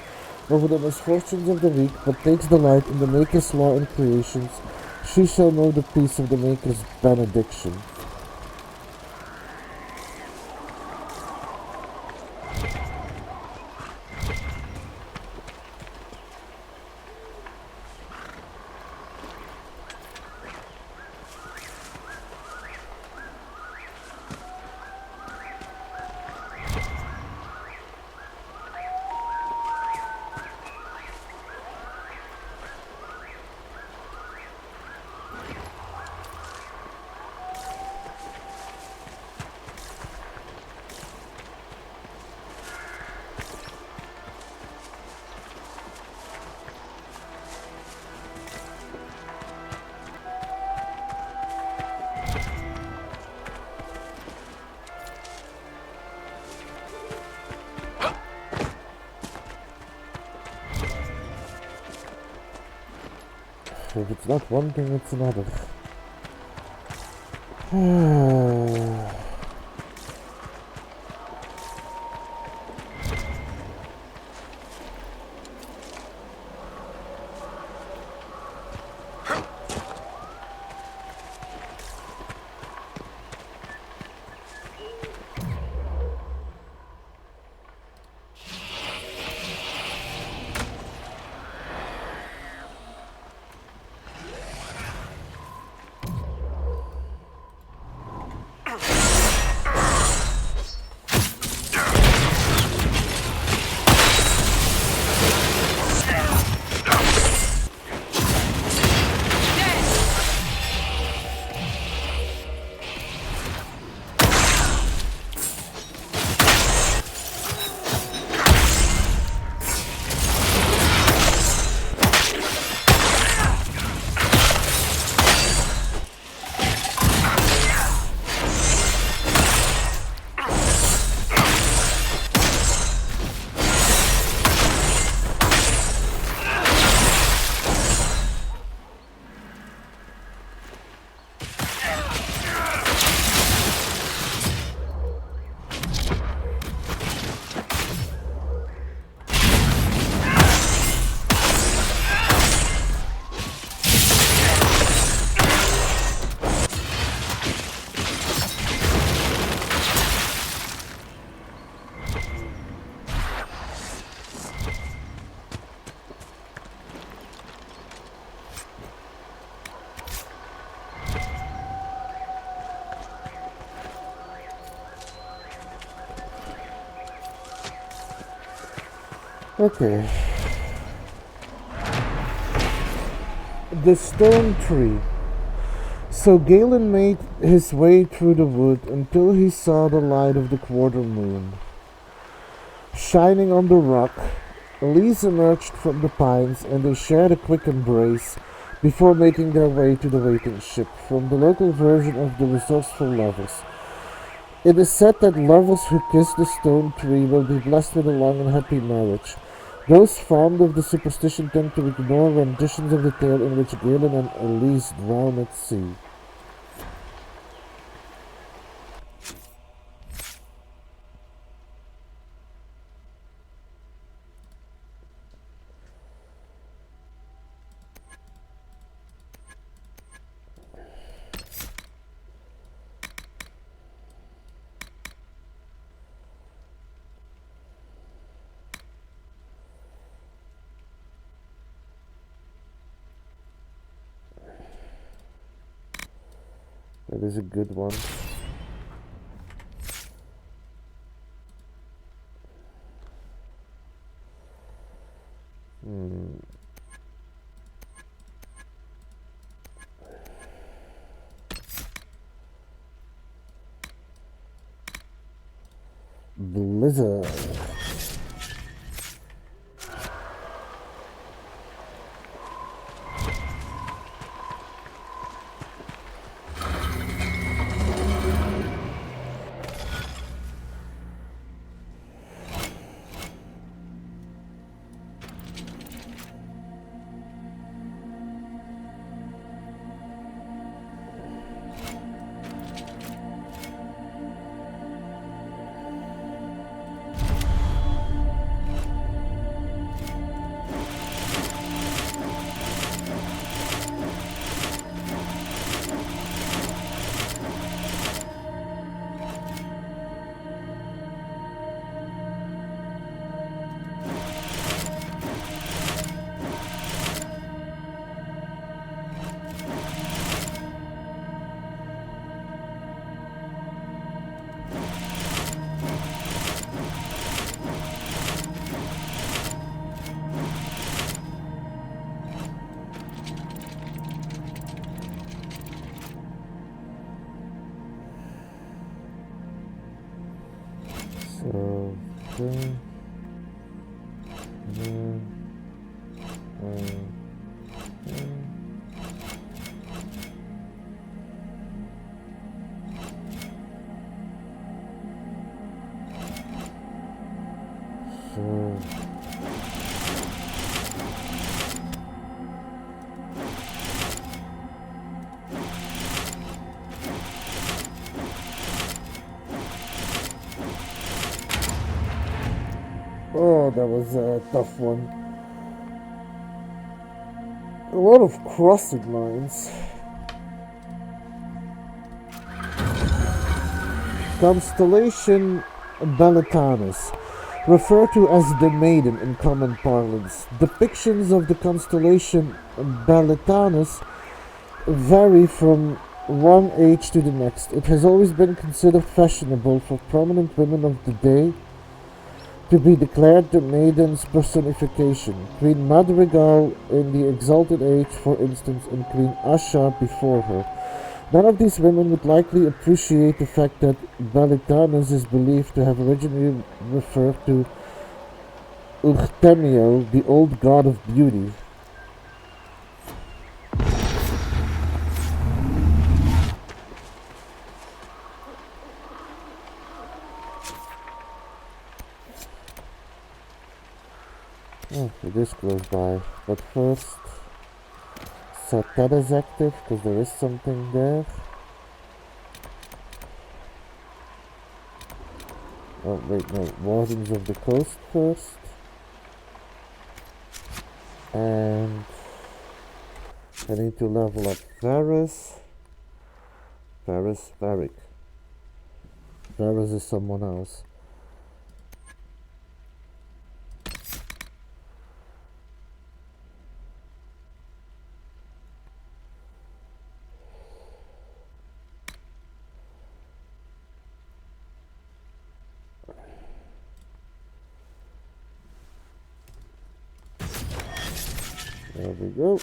over the misfortunes of the weak, but takes delight in the Maker's law and creations, she shall know the peace of the Maker's benediction. If it's not one thing, it's another. Okay. The stone tree. So Galen made his way through the wood until he saw the light of the quarter moon shining on the rock. Elise emerged from the pines and they shared a quick embrace before making their way to the waiting ship from the local version of the resourceful lovers. It is said that lovers who kiss the stone tree will be blessed with a long and happy marriage. Those fond of the superstition tend to ignore renditions of the tale in which Galen and Elise drown at sea. That is a good one. Blizzard. So, Oh, that was a tough one. A lot of crossing lines. Constellation Balatanus, referred to as the Maiden in common parlance. Depictions of the constellation Balatanus vary from one age to the next. It has always been considered fashionable for prominent women of the day to be declared the Maiden's personification. Queen Madrigal in the Exalted Age, for instance, and Queen Asha before her. None of these women would likely appreciate the fact that Balitanus is believed to have originally referred to Urtemio, the old god of beauty. Oh, it is close by. But first, set that as active, because there is something there. Oh, wait, no. Wardens of the Coast first. And I need to level up Varys. Varric. Varys is someone else. There we go.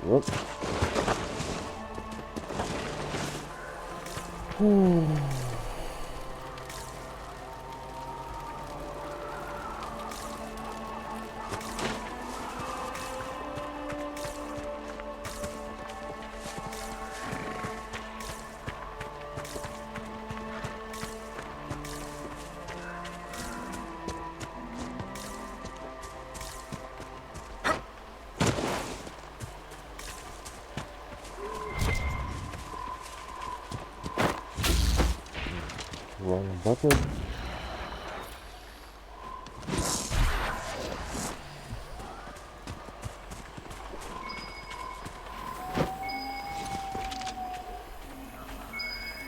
Whoop. Wrong button.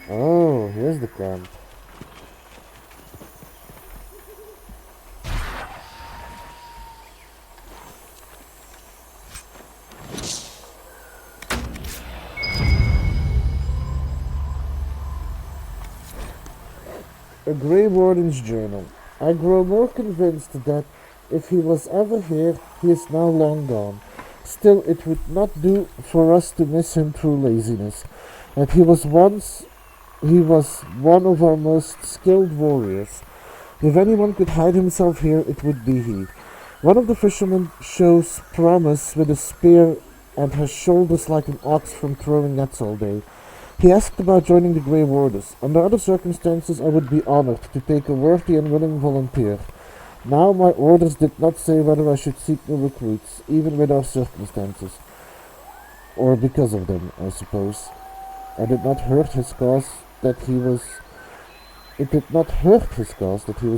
Oh, here's the camp. A Grey Warden's journal. I grow more convinced that if he was ever here, he is now long gone. Still, it would not do for us to miss him through laziness. And he was one of our most skilled warriors. If anyone could hide himself here, it would be he. One of the fishermen shows promise with a spear and has shoulders like an ox from throwing nets all day. He asked about joining the Grey Warders. Under other circumstances, I would be honored to take a worthy and willing volunteer. Now my orders did not say whether I should seek new recruits, even with our circumstances. Or because of them, I suppose. It did not hurt his cause that he was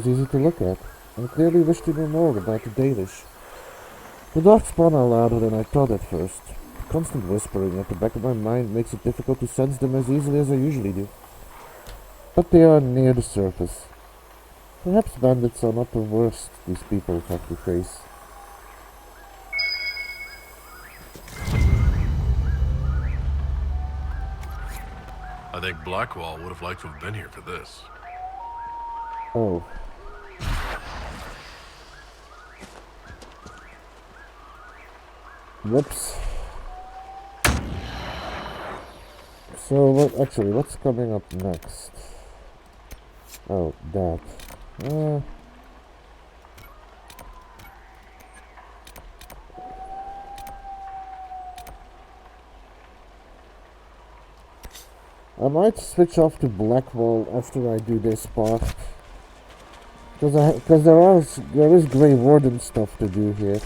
easy to look at, and clearly wished to know more about the Dalish. The darkspawn are louder than I thought at first. The constant whispering at the back of my mind makes it difficult to sense them as easily as I usually do. But they are near the surface. Perhaps bandits are not the worst these people have to face. I think Blackwall would have liked to have been here for this. Oh. Whoops. So, what's coming up next? Oh, that. I might switch off to Blackwall after I do this part. Because there is Grey Warden stuff to do here.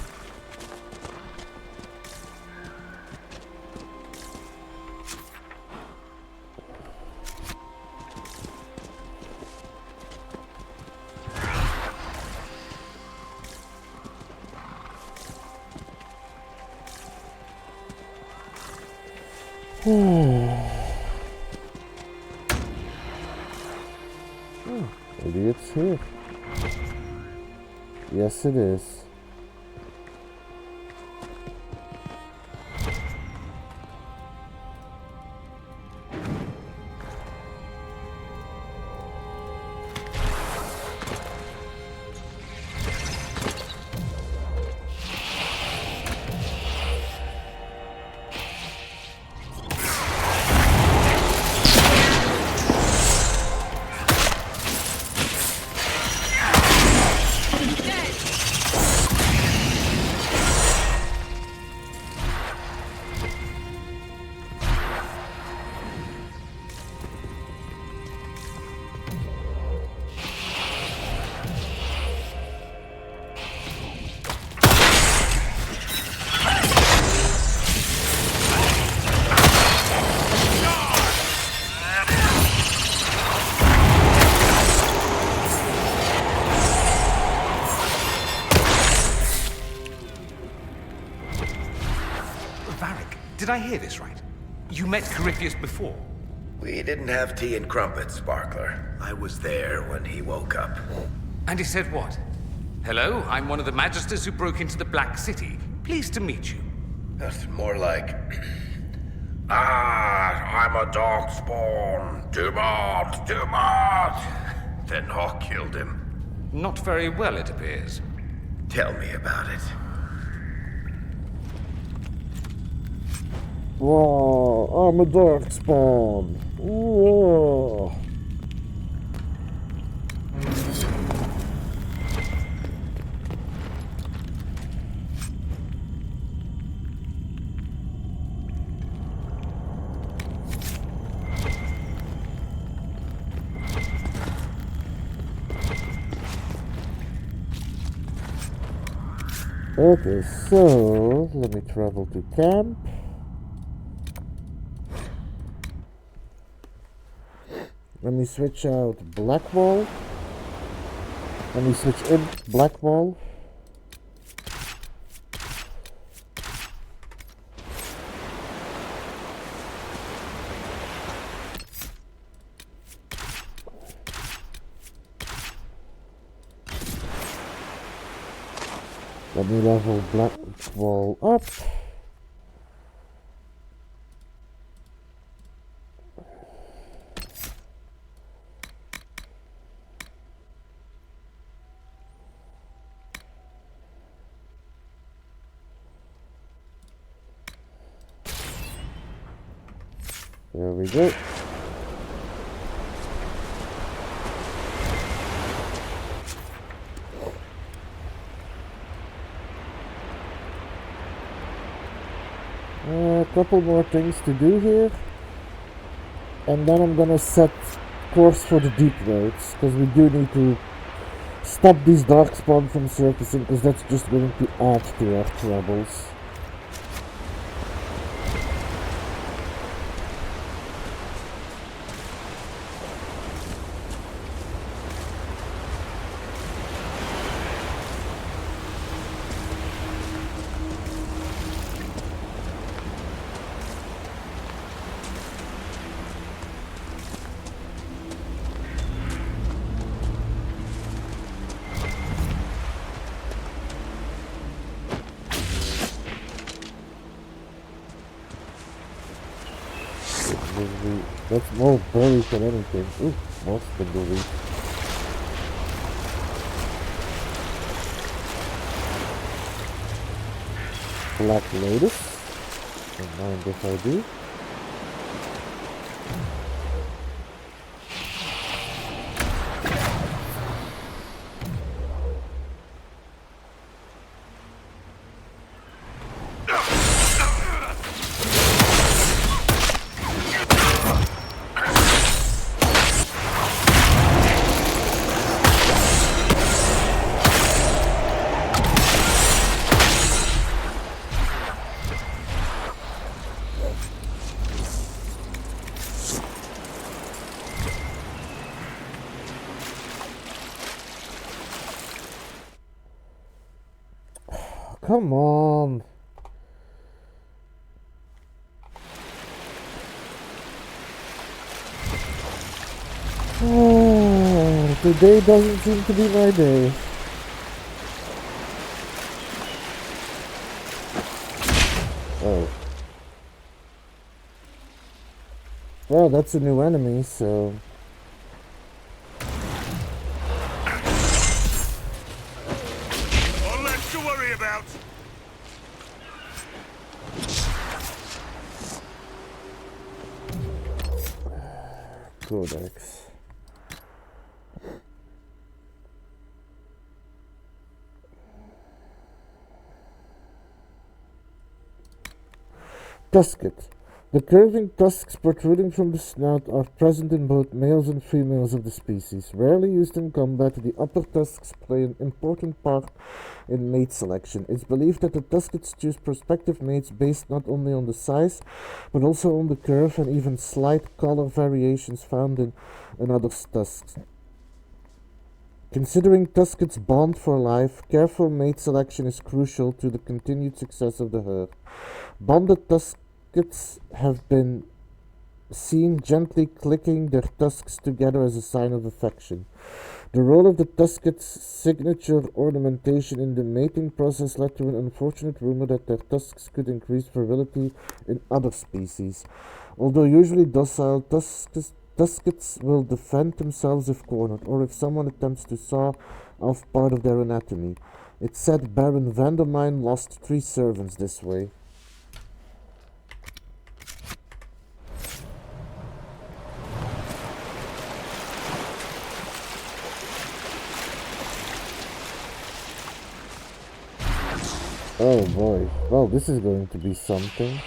Maybe it's here. Yes, it is. Did I hear this right? You met Corypheus before? We didn't have tea and crumpets, Sparkler. I was there when he woke up. And he said what? Hello, I'm one of the Magisters who broke into the Black City. Pleased to meet you. That's more like... I'm a darkspawn. Do not! Then Hawk killed him. Not very well, it appears. Tell me about it. Whoa, I'm a darkspawn. Whoa. Okay, so let me travel to camp. Let me switch out Blackwall. Let me switch in Blackwall. Let me level Blackwall up. There we go. A couple more things to do here. And then I'm gonna set course for the deep roads, because we do need to stop these darkspawn from surfacing, because that's just going to add to our troubles. That's more berries than anything. Ooh, more spindleweed. Black lotus. Don't mind if I do. Come on. Today doesn't seem to be my day. Oh. Well, that's a new enemy, so... Codex. Tusket. The curving tusks protruding from the snout are present in both males and females of the species. Rarely used in combat, the upper tusks play an important part in mate selection. It's believed that the tuskets choose prospective mates based not only on the size, but also on the curve and even slight color variations found in another tusks. Considering tuskets bond for life, careful mate selection is crucial to the continued success of the herd. Bonded tuskets have been seen gently clicking their tusks together as a sign of affection. The role of the tusket's signature ornamentation in the mating process led to an unfortunate rumor that their tusks could increase virility in other species. Although usually docile, tuskets will defend themselves if cornered, or if someone attempts to saw off part of their anatomy. It's said Baron Vandermine lost 3 servants this way. Oh boy, well, this is going to be something.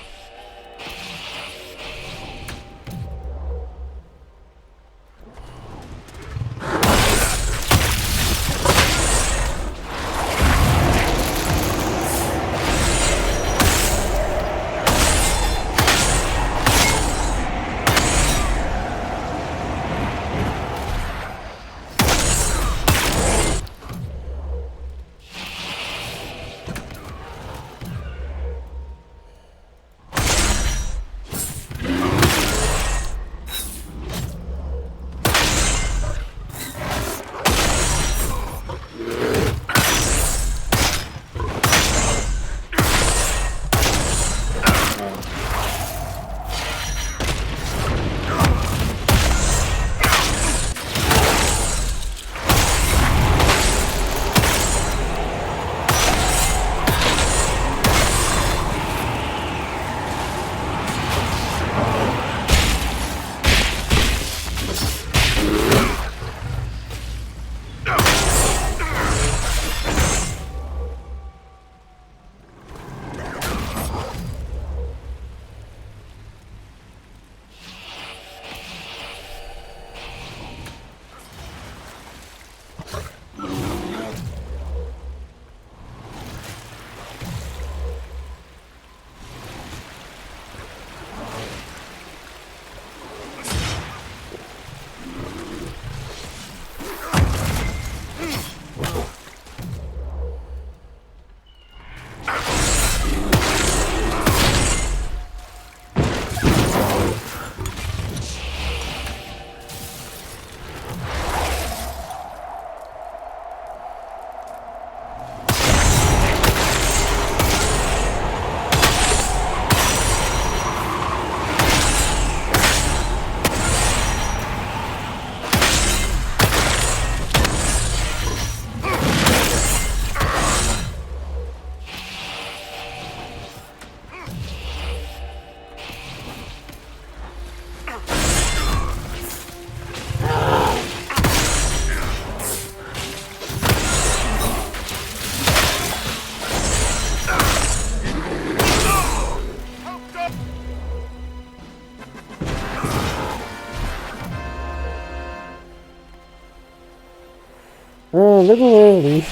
A little early.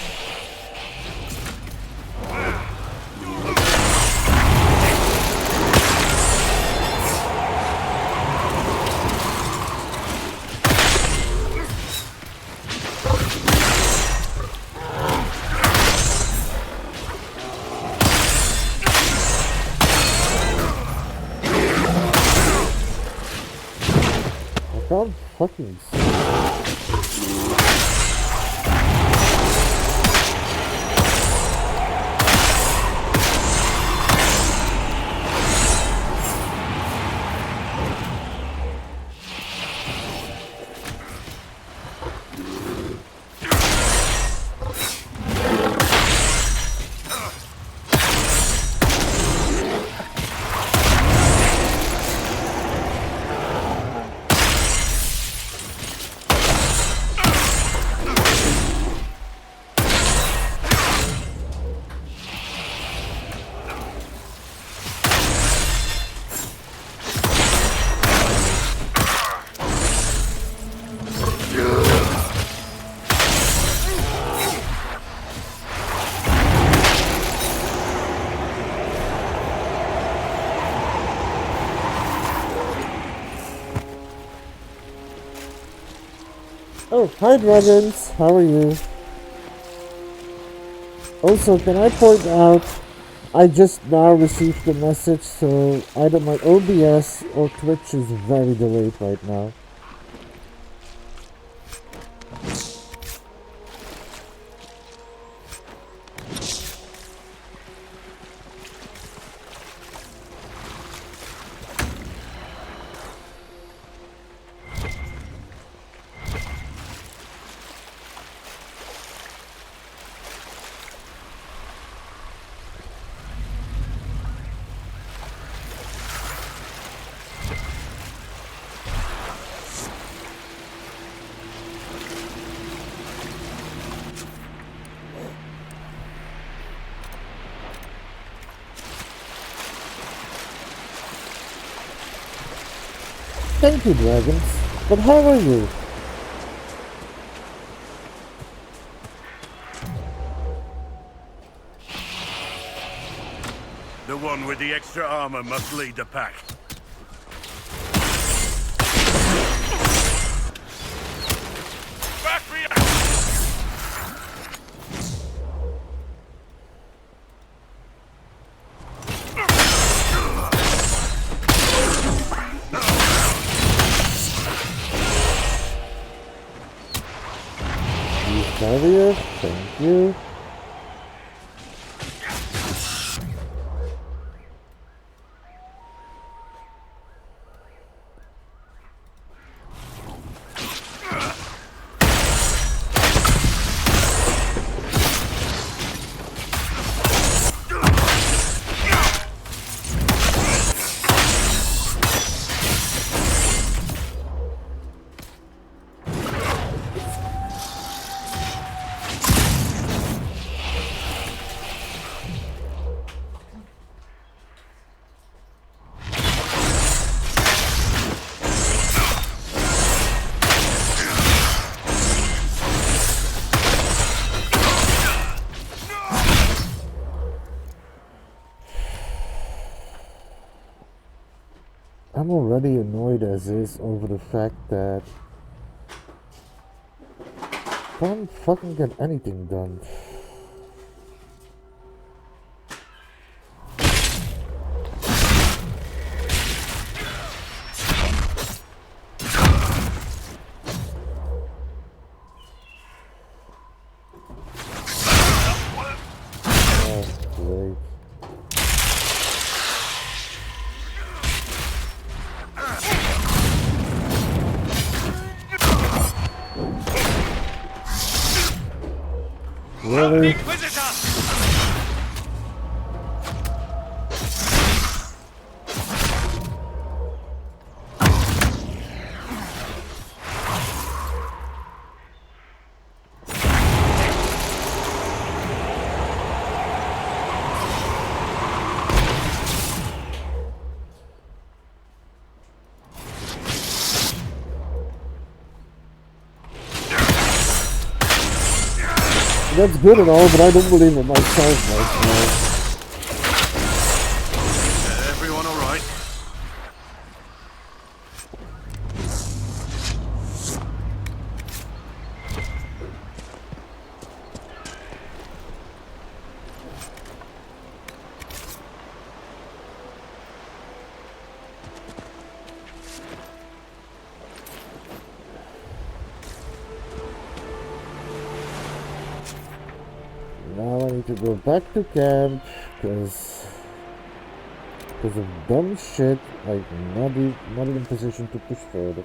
I can't fucking see. Oh, hi dragons, how are you? Also, can I point out, I just now received the message, so either my OBS or Twitch is very delayed right now. Thank you, dragons. But how are you? The one with the extra armor must lead the pack. Back me up! Barrier, thank you. I'm already annoyed as is over the fact that I can't fucking get anything done. Oh, great. Really? That's good and all, but I don't believe in myself right now. Everyone all right? Now I need to go back to camp, because of dumb shit, I'm not in a position to push further.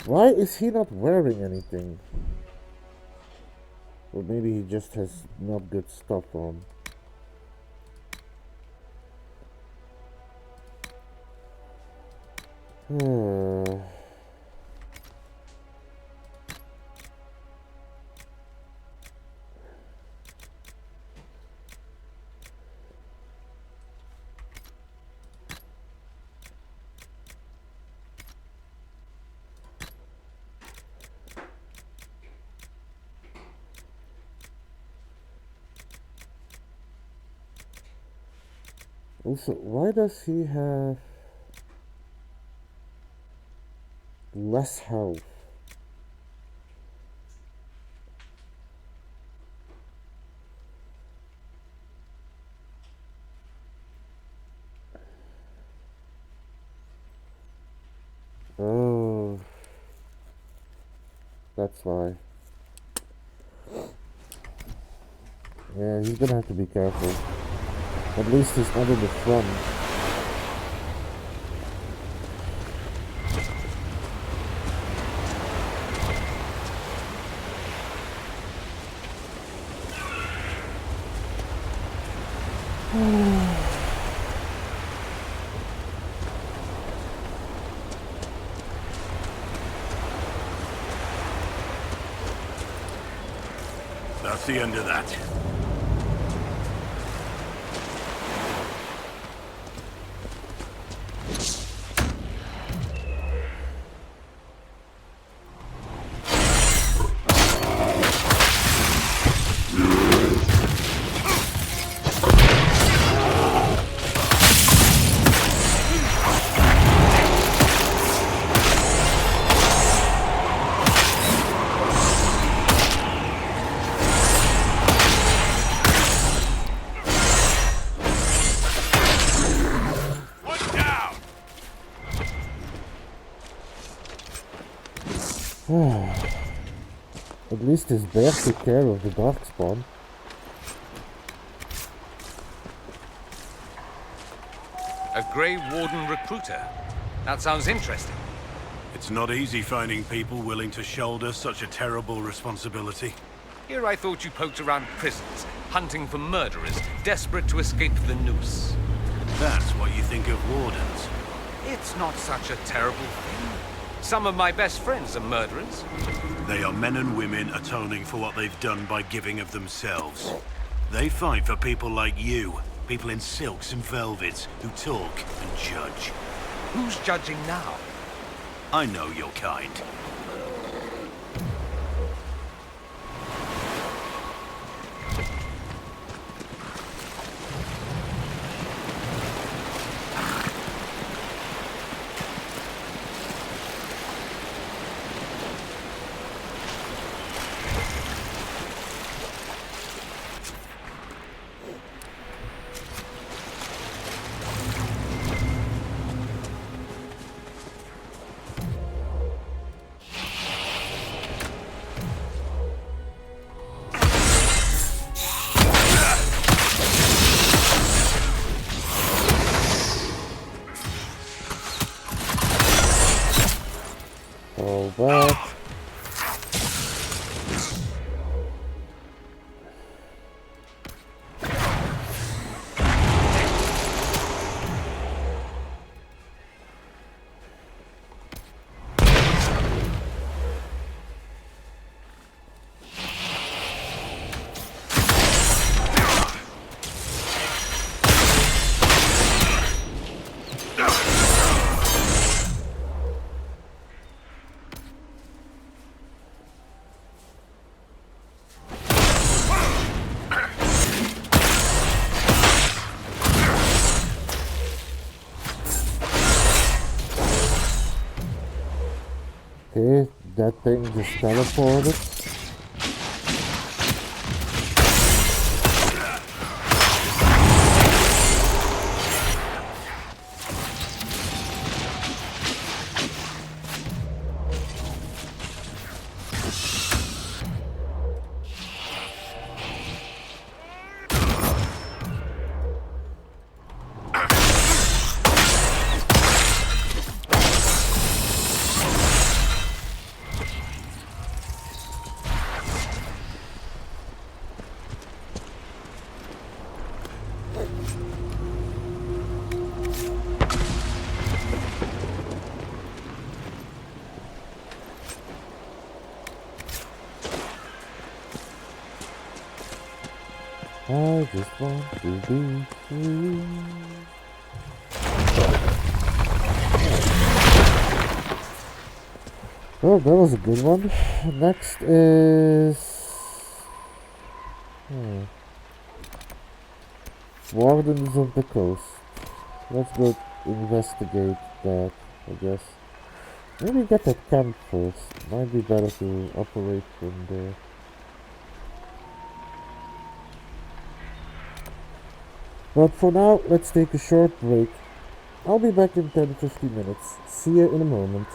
Why is he not wearing anything? Or maybe he just has not good stuff on. Also, why does he have less health? Oh, that's why. Yeah, he's gonna have to be careful. At least he's not in the front. That's the end of that. At least his bear took care of the darkspawn. A Grey Warden recruiter? That sounds interesting. It's not easy finding people willing to shoulder such a terrible responsibility. Here I thought you poked around prisons, hunting for murderers, desperate to escape the noose. That's what you think of wardens. It's not such a terrible thing. Some of my best friends are murderers. They are men and women atoning for what they've done by giving of themselves. They fight for people like you, people in silks and velvets, who talk and judge. Who's judging now? I know your kind. But Okay, that thing just teleported. I just want to be free. Well, that was a good one. Next is... Wardens of the Coast. Let's go investigate that, I guess. Maybe get that camp first. Might be better to operate from there. But for now, let's take a short break. I'll be back in 10-15 minutes. See you in a moment.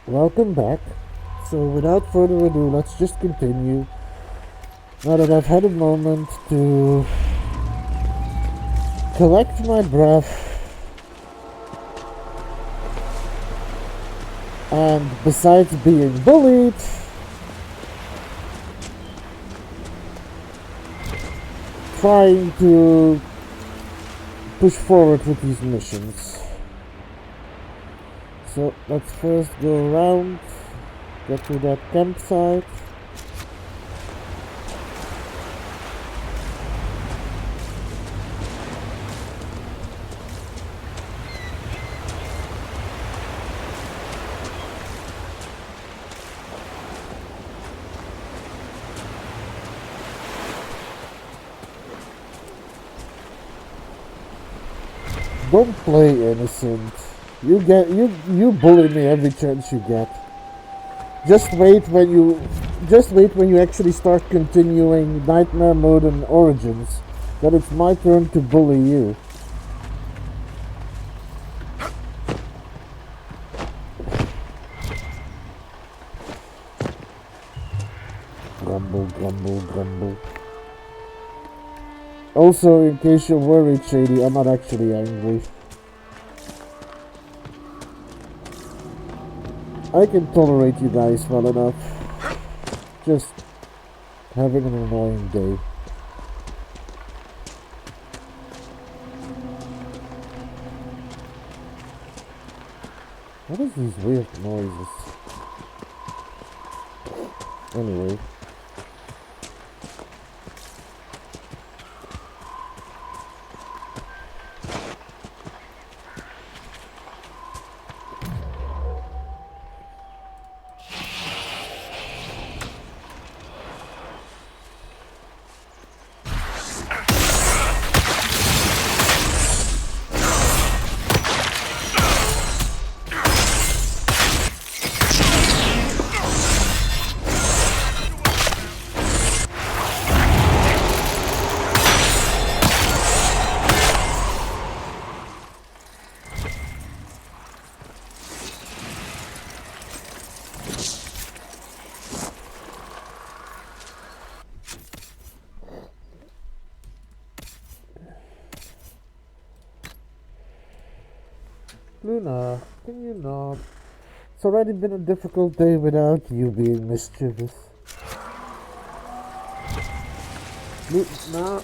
Welcome back. So without further ado, let's just continue. Now that I've had a moment to collect my breath, and besides being bullied, trying to push forward with these missions. So let's first go around, get to that campsite. Don't play innocent. You bully me every chance you get. Just wait when you actually start continuing Nightmare Mode and Origins, that it's my turn to bully you. Grumble, grumble, grumble. Also, in case you're worried, Shady, I'm not actually angry. I can tolerate you guys well enough. Just having an annoying day. What is these weird noises? Anyway. Luna, can you not? It's already been a difficult day without you being mischievous. Luna,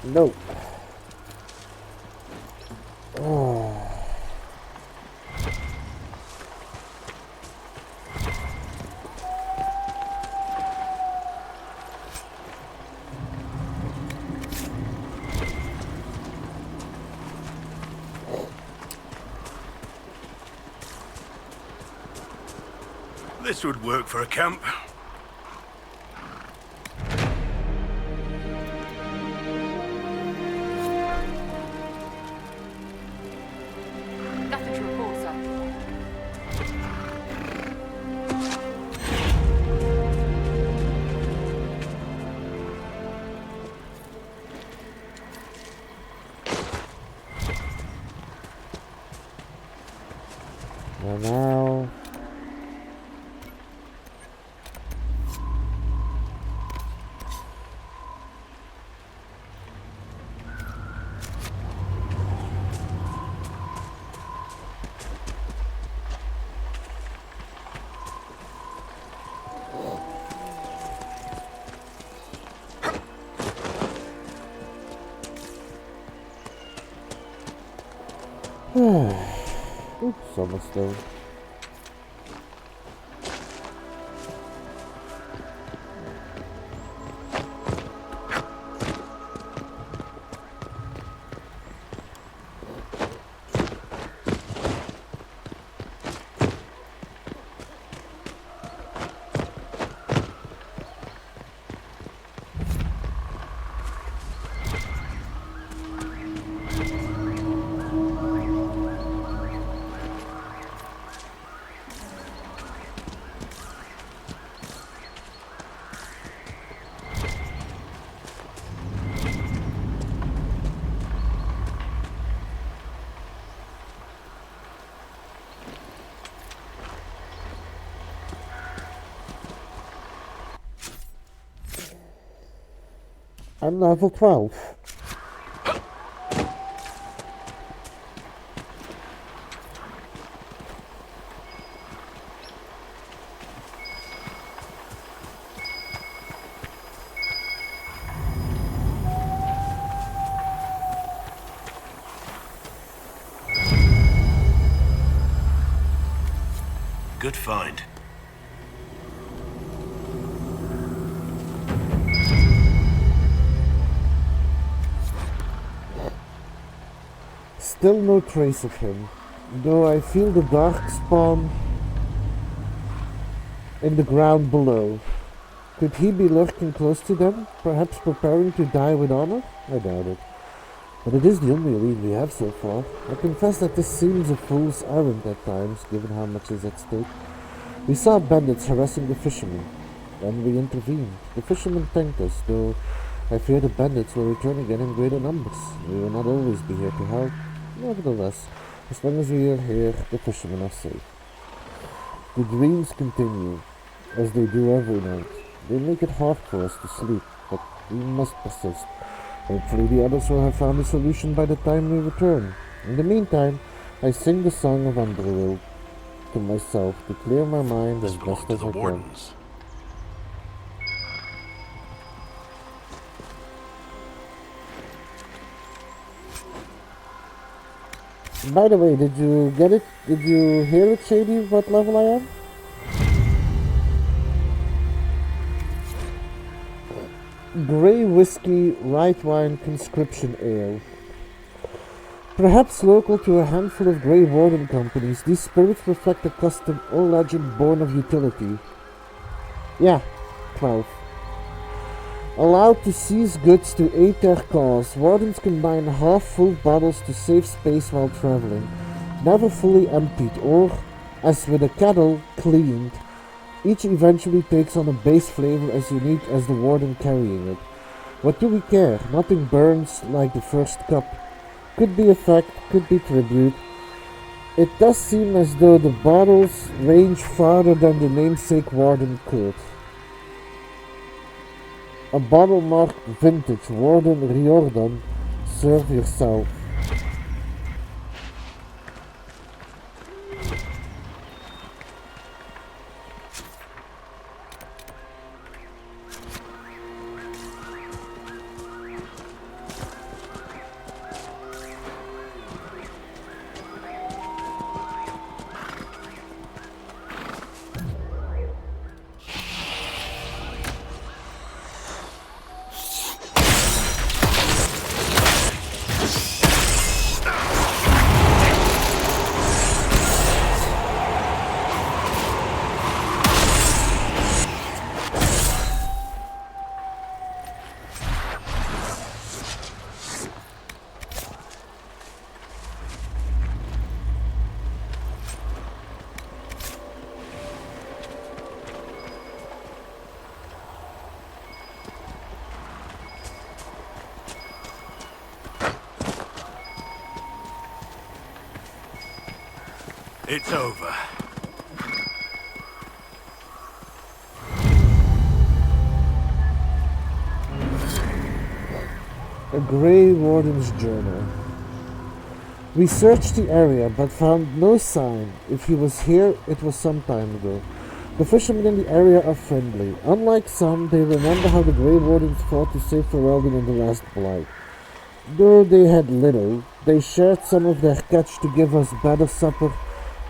no. Oh. This would work for a camp. Nothing to report, sir. And now... Oops, almost there. I'm level 12. Good find. Still no trace of him, though I feel the darkspawn in the ground below. Could he be lurking close to them, perhaps preparing to die with honor? I doubt it. But it is the only lead we have so far. I confess that this seems a fool's errand at times, given how much is at stake. We saw bandits harassing the fishermen, and we intervened. The fishermen thanked us, though I fear the bandits will return again in greater numbers. We will not always be here to help. Nevertheless, as long as we are here, the fishermen are safe. The dreams continue, as they do every night. They make it hard for us to sleep, but we must persist. Hopefully the others will have found a solution by the time we return. In the meantime, I sing the song of Underworld to myself to clear my mind as best as I can. By the way, did you get it? Did you hear it, Shady, what level I am? Grey Whiskey Right Wine Conscription Ale. Perhaps local to a handful of Grey Warden companies, these spirits reflect a custom or legend born of utility. Yeah, 12. Allowed to seize goods to aid their cause, wardens combine half-full bottles to save space while traveling, never fully emptied or, as with a kettle, cleaned. Each eventually takes on a base flavor as unique as the warden carrying it. What do we care? Nothing burns like the first cup. Could be effect, could be tribute. It does seem as though the bottles range farther than the namesake warden could. A bottle marked Vintage Warden Riordan. Serve yourself. It's over. A Grey Warden's Journal. We searched the area, but found no sign. If he was here, it was some time ago. The fishermen in the area are friendly. Unlike some, they remember how the Grey Wardens fought to save Ferelden in the last Blight. Though they had little, they shared some of their catch to give us better supper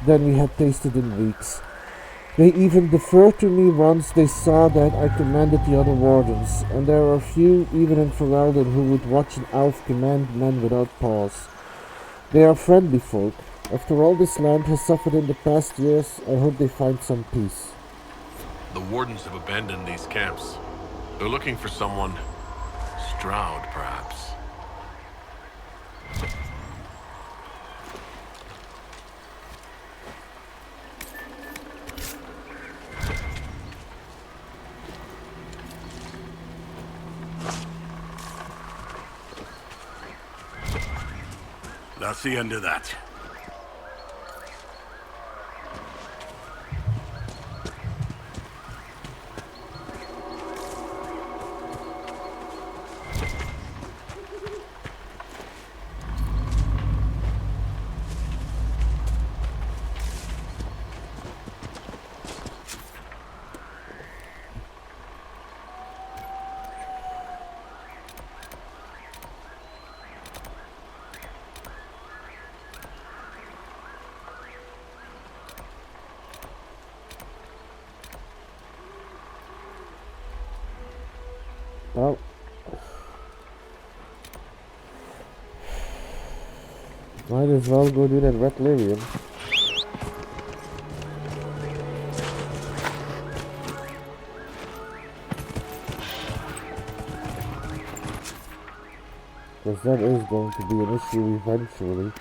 than we had tasted in weeks. They even deferred to me once they saw that I commanded the other wardens, and there are few even in Ferelden who would watch an elf command men without pause. They are friendly folk. After all this land has suffered in the past years, I hope they find some peace. The wardens have abandoned these camps. They're looking for someone. Stroud, perhaps. That's the end of that. Might as well go do that red lyrium. Because that is going to be an issue eventually.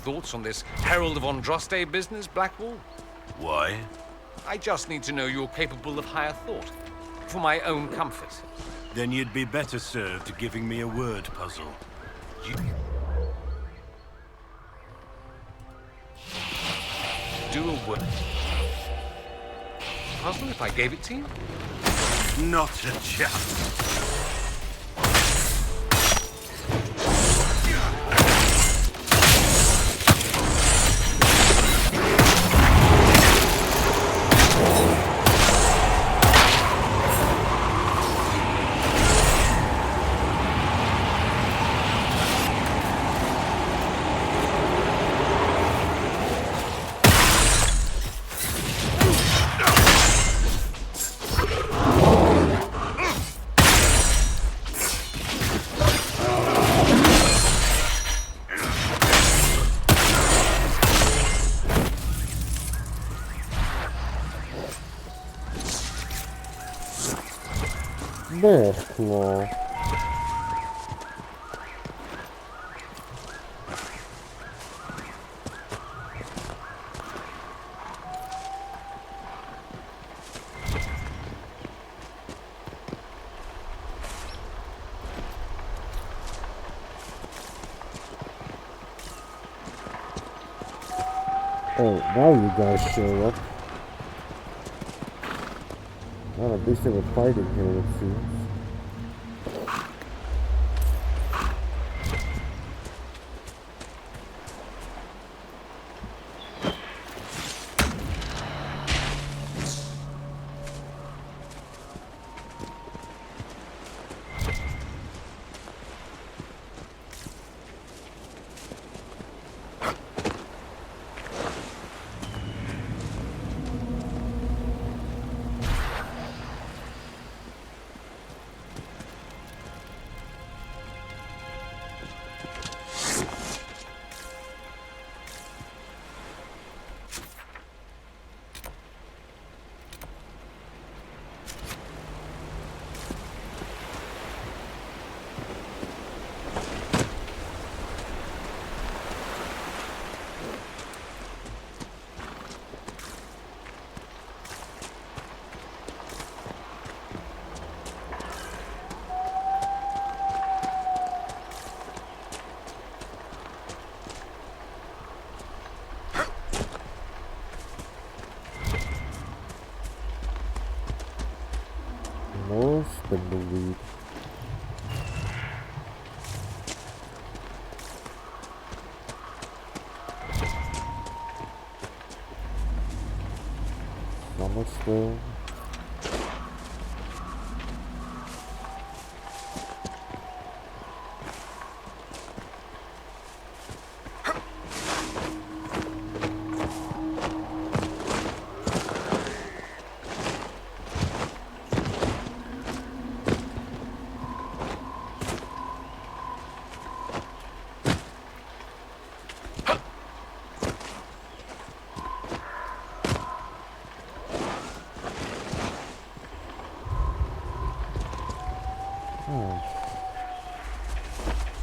Thoughts on this Herald of Andraste business, Blackwall? Why? I just need to know you're capable of higher thought. For my own comfort. Then you'd be better served giving me a word puzzle. Do a word puzzle if I gave it to you? Not a chance. Bear claw. Oh, now you guys show up. Well, at least they were fighting here, it seems. More spindleweed. Not still.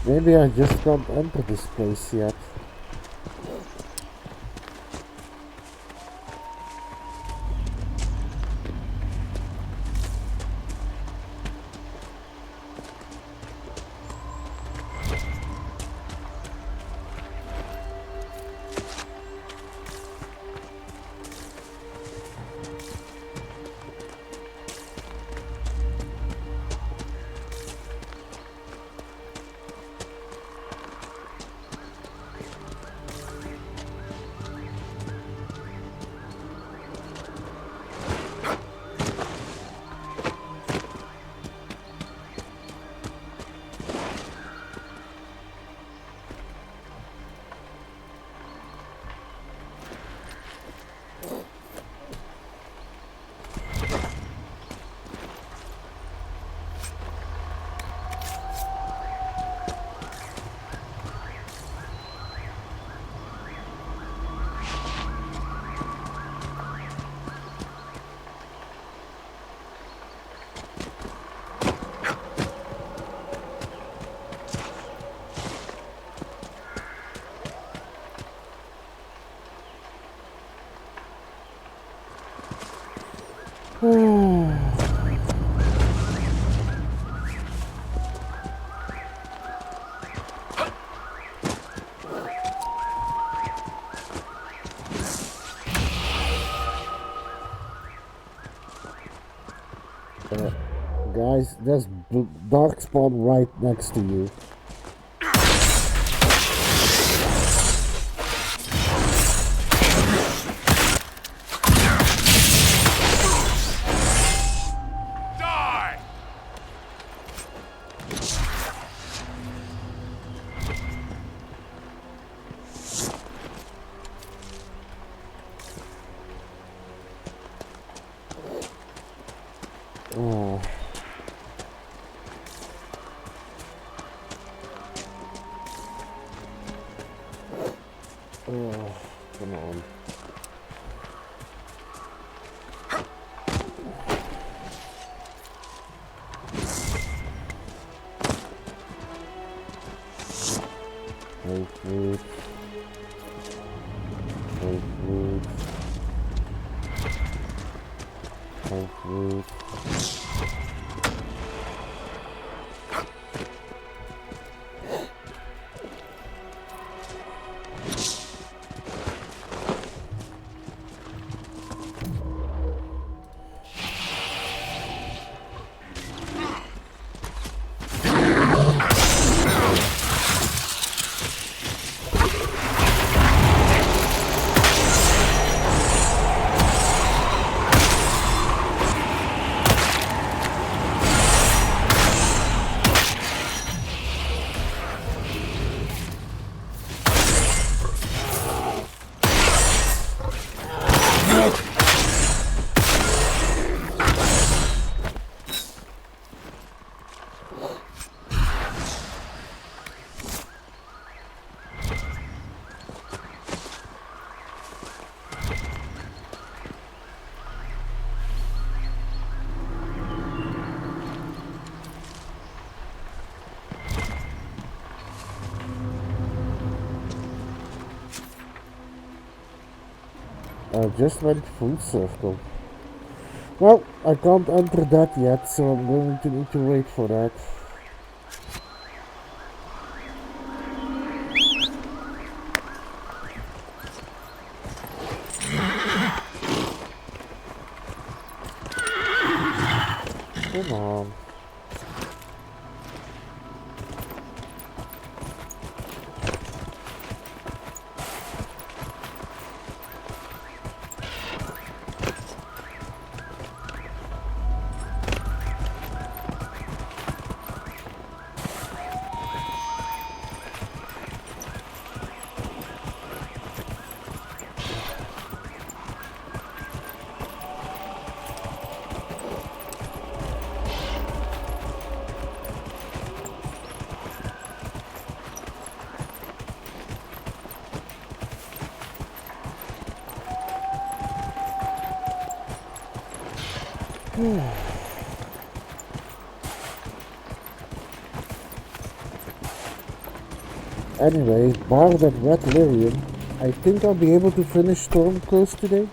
Maybe I just can't enter this place yet. Guys, there's darkspawn right next to you. Come on. Hold food. Hold food. Hold food. I just went full circle. Well, I can't enter that yet, so I'm going to need to wait for that. Come on. Anyway, bar that red lyrium, I think I'll be able to finish Stormclose today.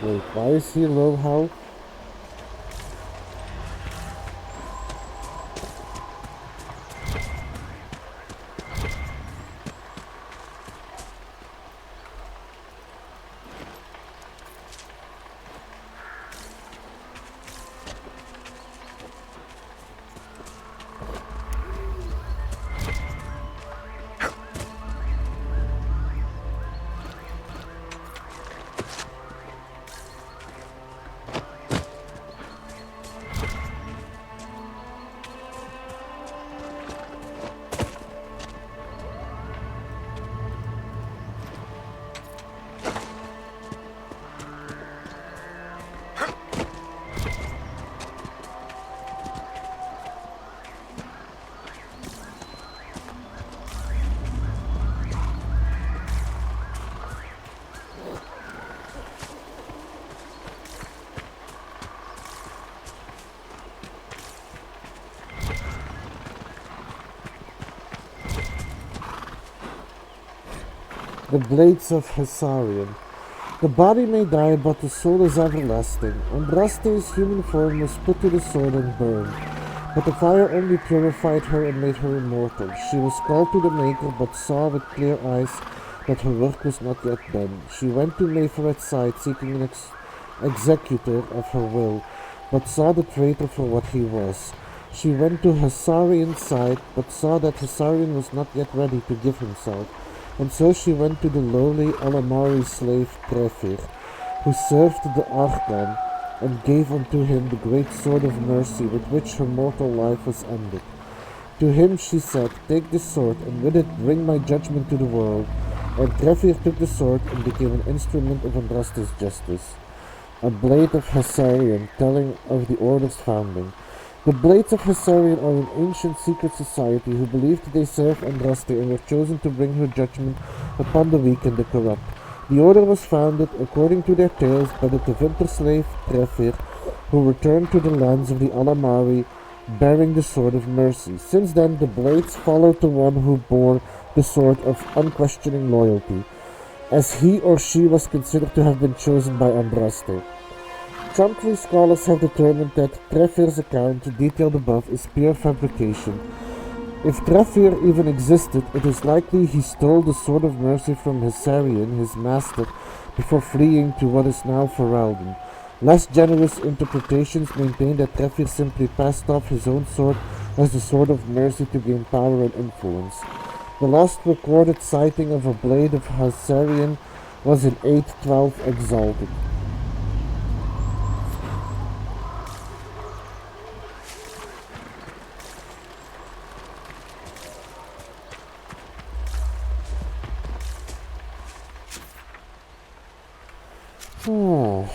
Wait, why is he low health? The Blades of Hessarian. The body may die, but the soul is everlasting. Andraste's human form was put to the sword and burned, but the fire only purified her and made her immortal. She was called to the Maker, but saw with clear eyes that her work was not yet done. She went to Mayferet's side, seeking an executor of her will, but saw the traitor for what he was. She went to Hessarian's side, but saw that Hessarian was not yet ready to give himself. And so she went to the lowly Alamari slave Trefir, who served the Archon, and gave unto him the great sword of mercy with which her mortal life was ended. To him she said, "Take this sword, and with it bring my judgment to the world." And Trefir took the sword and became an instrument of Andraste's justice. A Blade of Hessarian, telling of the Order's founding. The Blades of Hessarian are an ancient secret society who believed they served Andraste and were chosen to bring her judgment upon the weak and the corrupt. The Order was founded, according to their tales, by the Tevinter slave Trefir, who returned to the lands of the Alamari, bearing the Sword of Mercy. Since then, the Blades followed the one who bore the Sword of Unquestioning Loyalty, as he or she was considered to have been chosen by Andraste. Trumpery scholars have determined that Trefir's account, detailed above, is pure fabrication. If Trefir even existed, it is likely he stole the Sword of Mercy from Hessarian, his master, before fleeing to what is now Ferelden. Less generous interpretations maintain that Trefir simply passed off his own sword as the Sword of Mercy to gain power and influence. The last recorded sighting of a Blade of Hessarian was in 812 Exalted. Oh.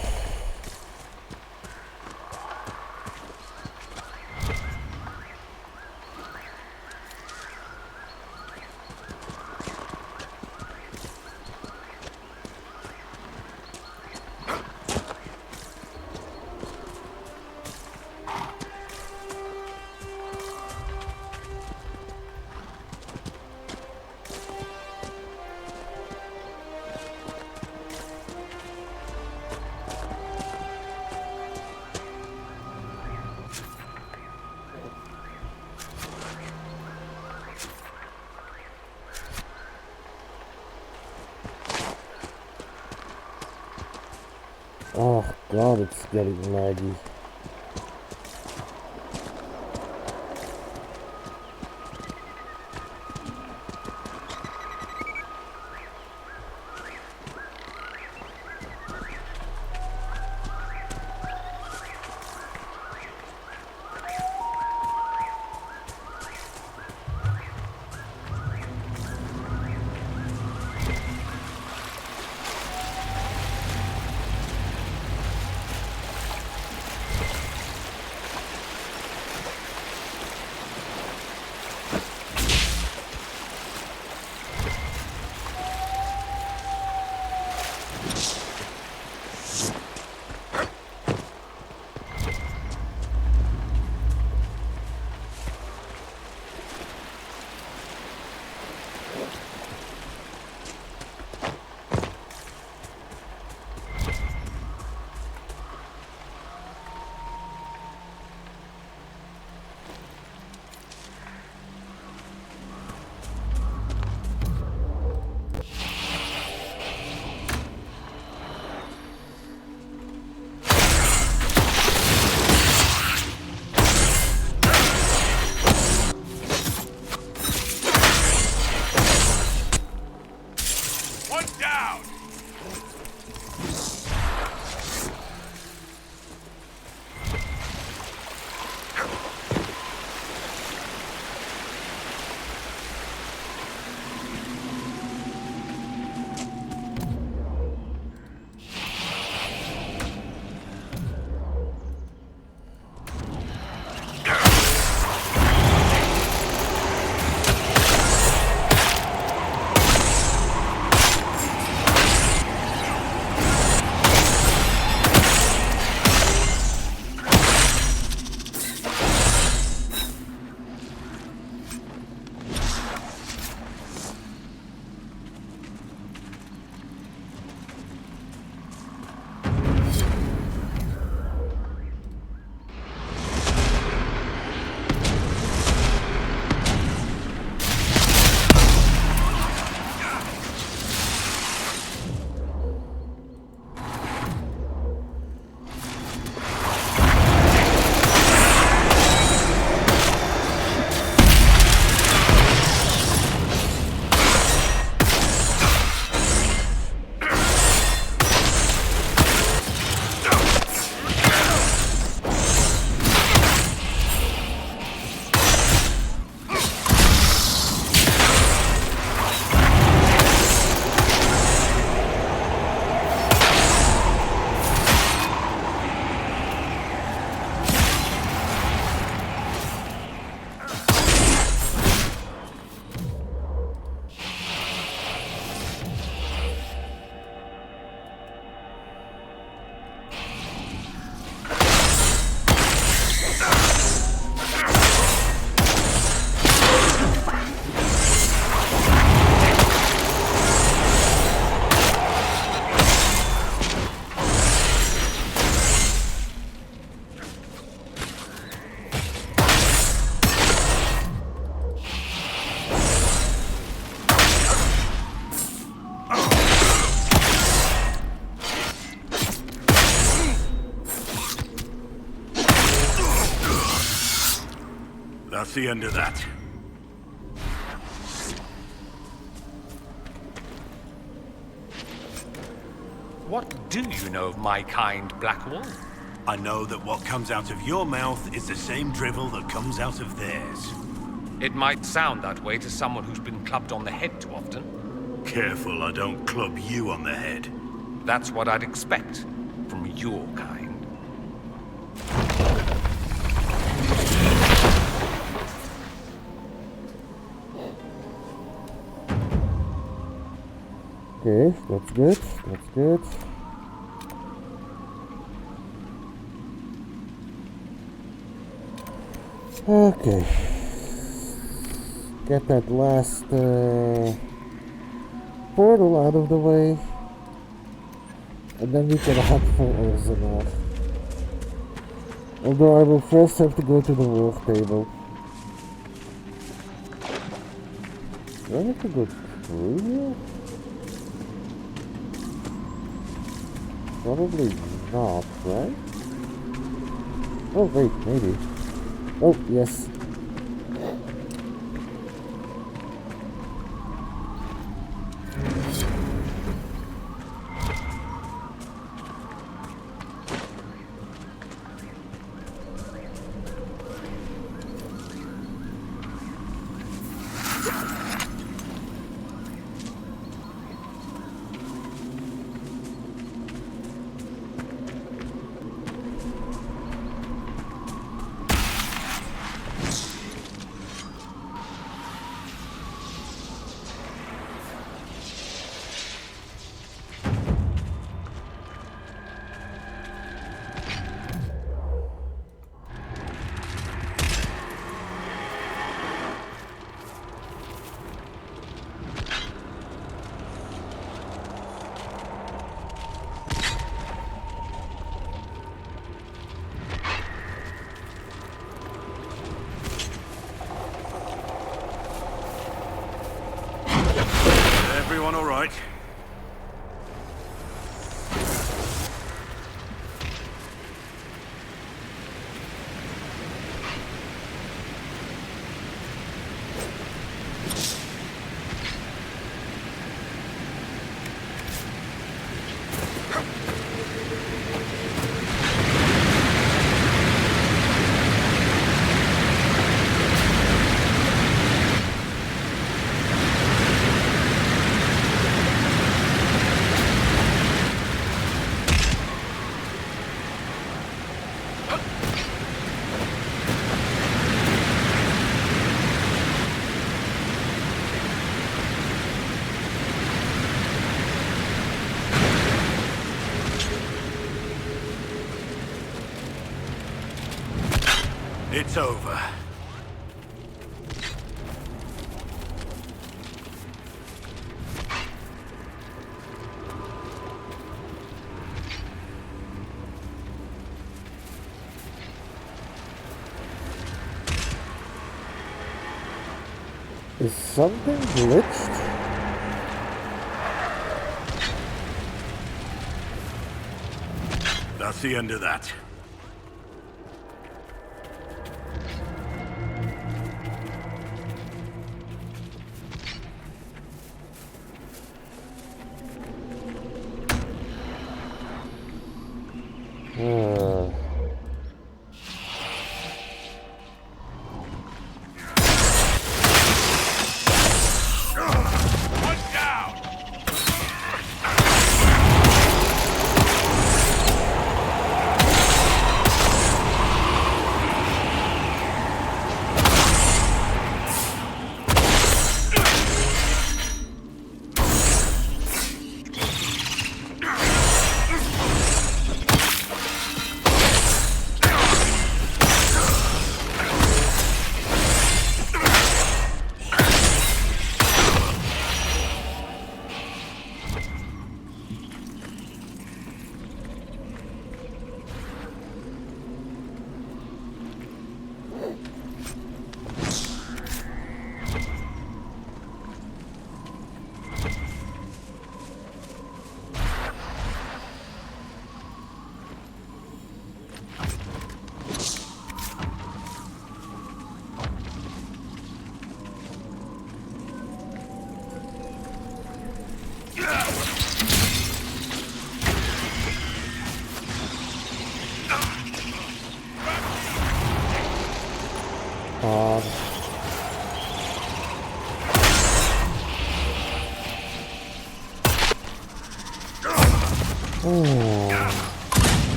God, it's getting laggy. That's the end of that. What do you know of my kind, Blackwall? I know that what comes out of your mouth is the same drivel that comes out of theirs. It might sound that way to someone who's been clubbed on the head too often. Careful I don't club you on the head. That's what I'd expect from your kind. Okay, that's good, that's good. Okay. Get that last portal out of the way. And then we can hunt for Urzanar. Although I will first have to go to the work table. Do I have to go through here? Probably not, right? Oh wait, maybe. Oh, yes. Everyone all right? It's over. Is something glitched? That's the end of that.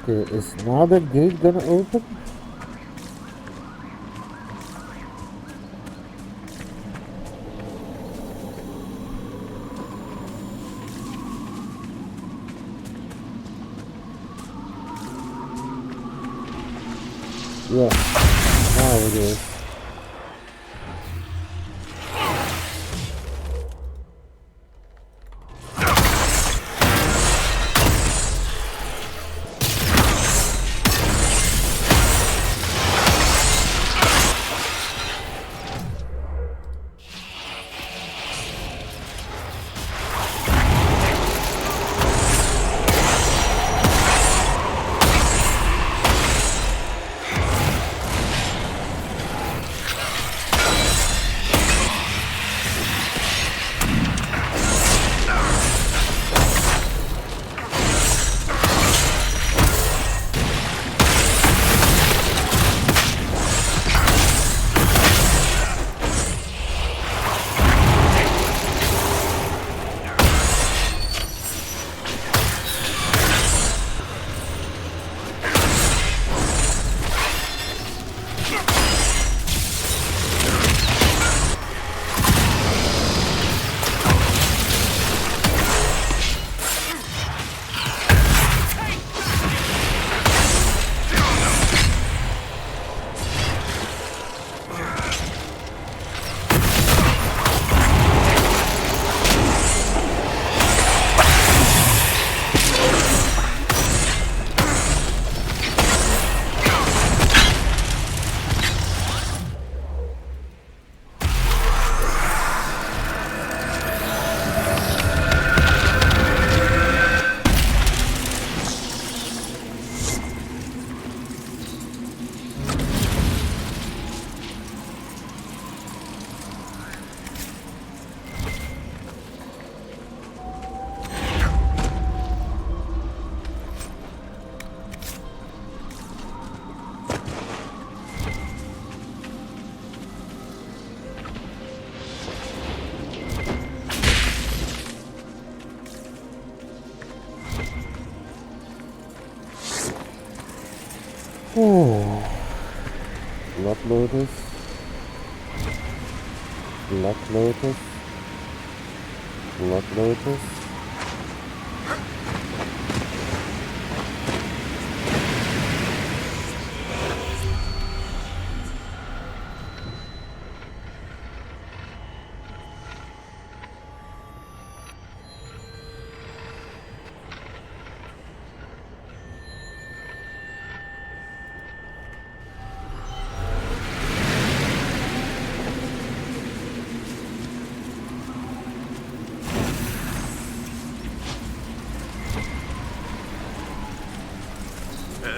Okay, is now the gate gonna open? Yeah, now it is. Oh, Blood Lotus, Blood Lotus, Blood Lotus.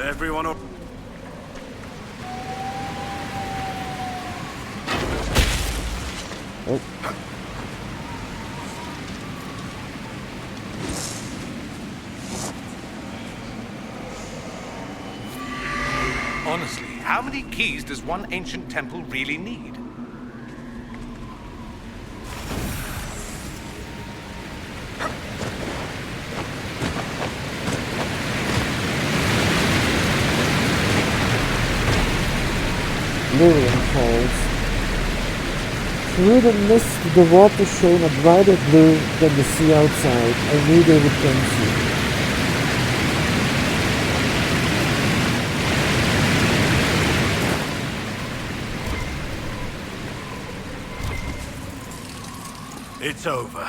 Everyone up. Oh. Honestly, how many keys does one ancient temple really need? Luring falls. Through the mist, the water shone a brighter blue than the sea outside. I knew they would come soon. It's over.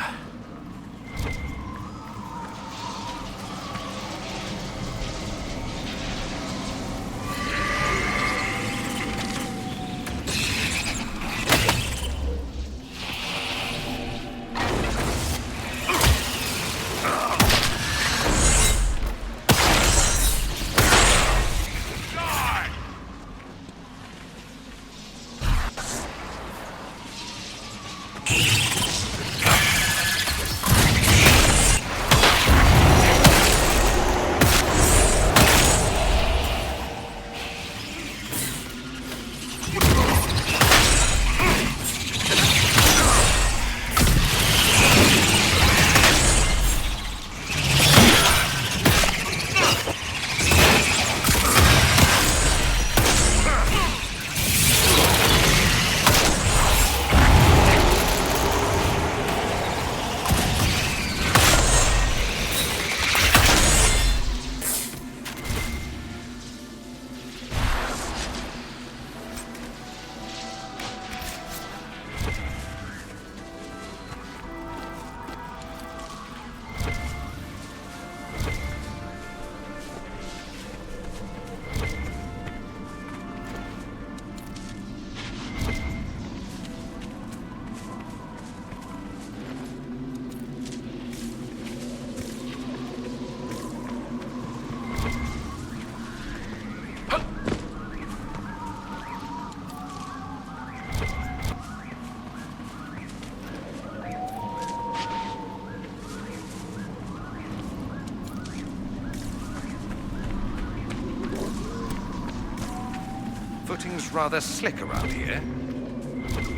Everything's rather slick around here.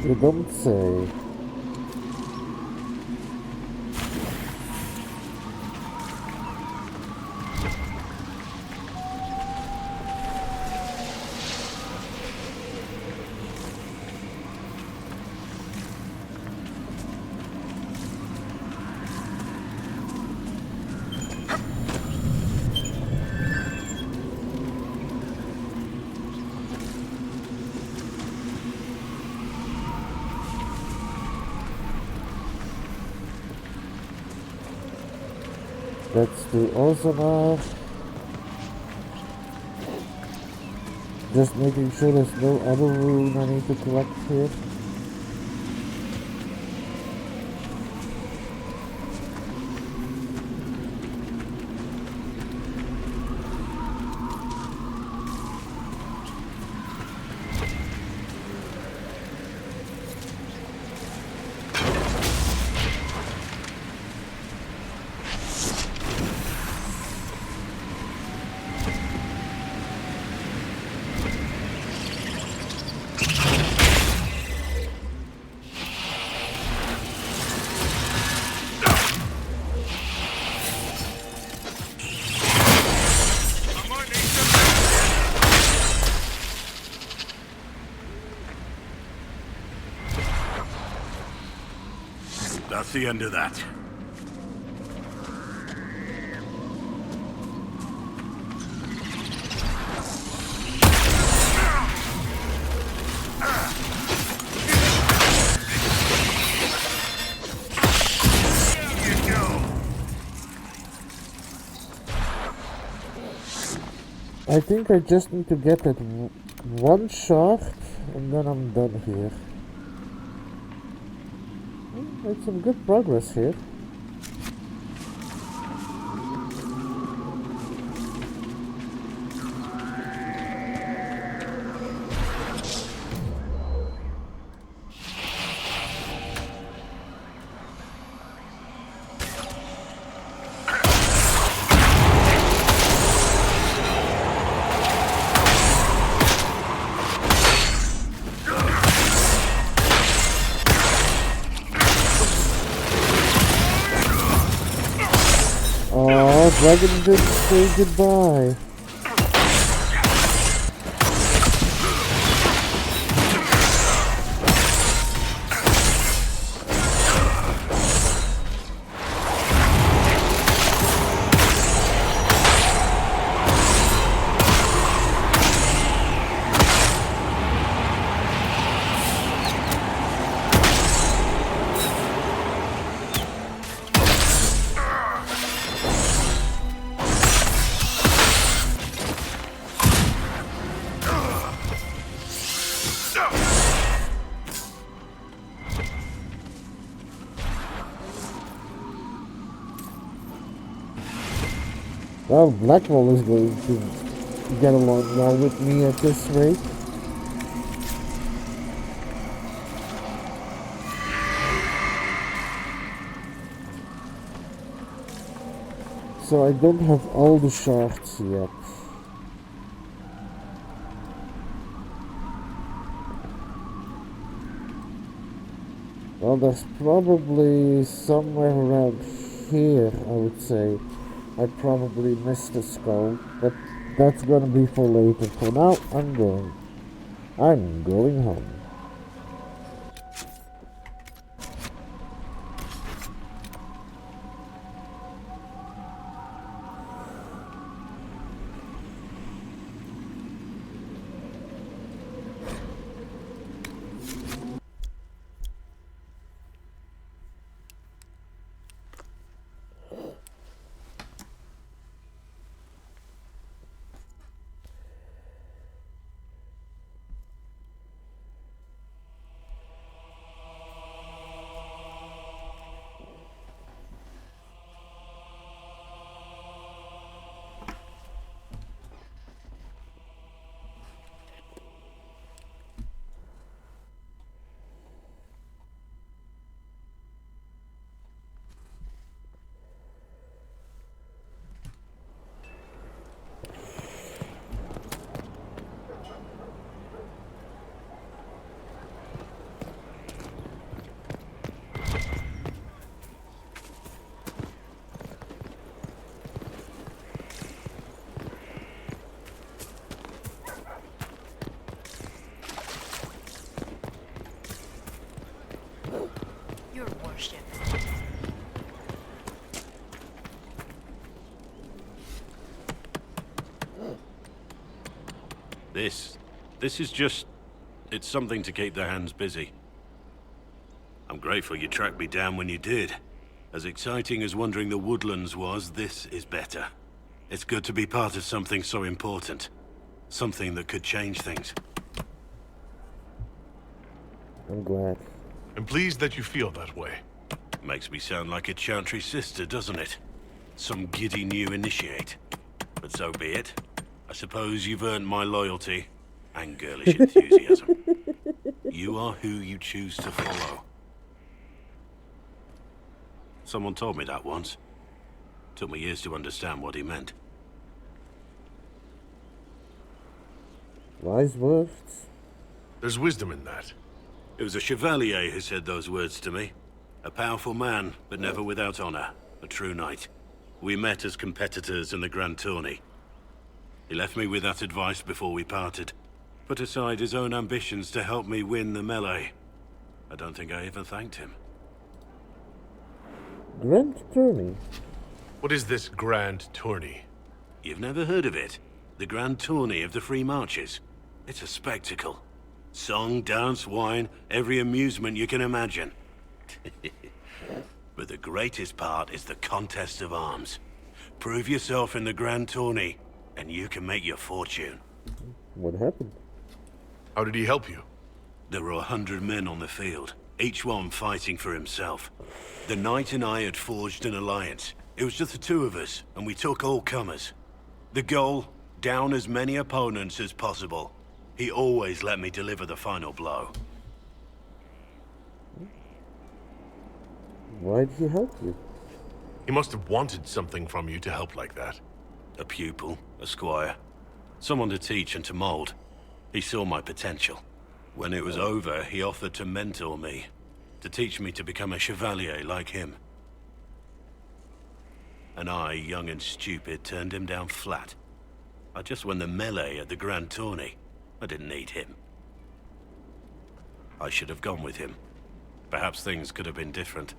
You don't say. That's the Orzanar. Just making sure there's no other rune I need to collect here. That's the end of that. I think I just need to get that one shard and then I'm done here. Made some good progress here. Dragon didn't say goodbye. Well, Blackwall is going to get along well with me at this rate. So I don't have all the shards yet. Well, there's probably somewhere around here, I would say. I probably missed a skull, but that's gonna be for later. For now, I'm going home. This is just... it's something to keep their hands busy. I'm grateful you tracked me down when you did. As exciting as wandering the woodlands was, this is better. It's good to be part of something so important. Something that could change things. I'm glad. I'm pleased that you feel that way. Makes me sound like a Chantry sister, doesn't it? Some giddy new initiate. But so be it. I suppose you've earned my loyalty and girlish enthusiasm. You are who you choose to follow. Someone told me that once. Took me years to understand what he meant. Wise words. There's wisdom in that. It was a chevalier who said those words to me. A powerful man, but never without honor. A true knight. We met as competitors in the Grand Tourney. He left me with that advice before we parted. Put aside his own ambitions to help me win the melee. I don't think I even thanked him. Grand Tourney? What is this Grand Tourney? You've never heard of it? The Grand Tourney of the Free Marches. It's a spectacle. Song, dance, wine, every amusement you can imagine. But the greatest part is the contest of arms. Prove yourself in the Grand Tourney, and you can make your fortune. What happened? How did he help you? There were 100 men on the field, each one fighting for himself. The knight and I had forged an alliance. It was just the two of us, and we took all comers. The goal, down as many opponents as possible. He always let me deliver the final blow. Why did he help you? He must have wanted something from you to help like that. A pupil, a squire. Someone to teach and to mold. He saw my potential. When it was over, he offered to mentor me. To teach me to become a chevalier like him. And I, young and stupid, turned him down flat. I just won the melee at the Grand Tourney. I didn't need him. I should have gone with him. Perhaps things could have been different.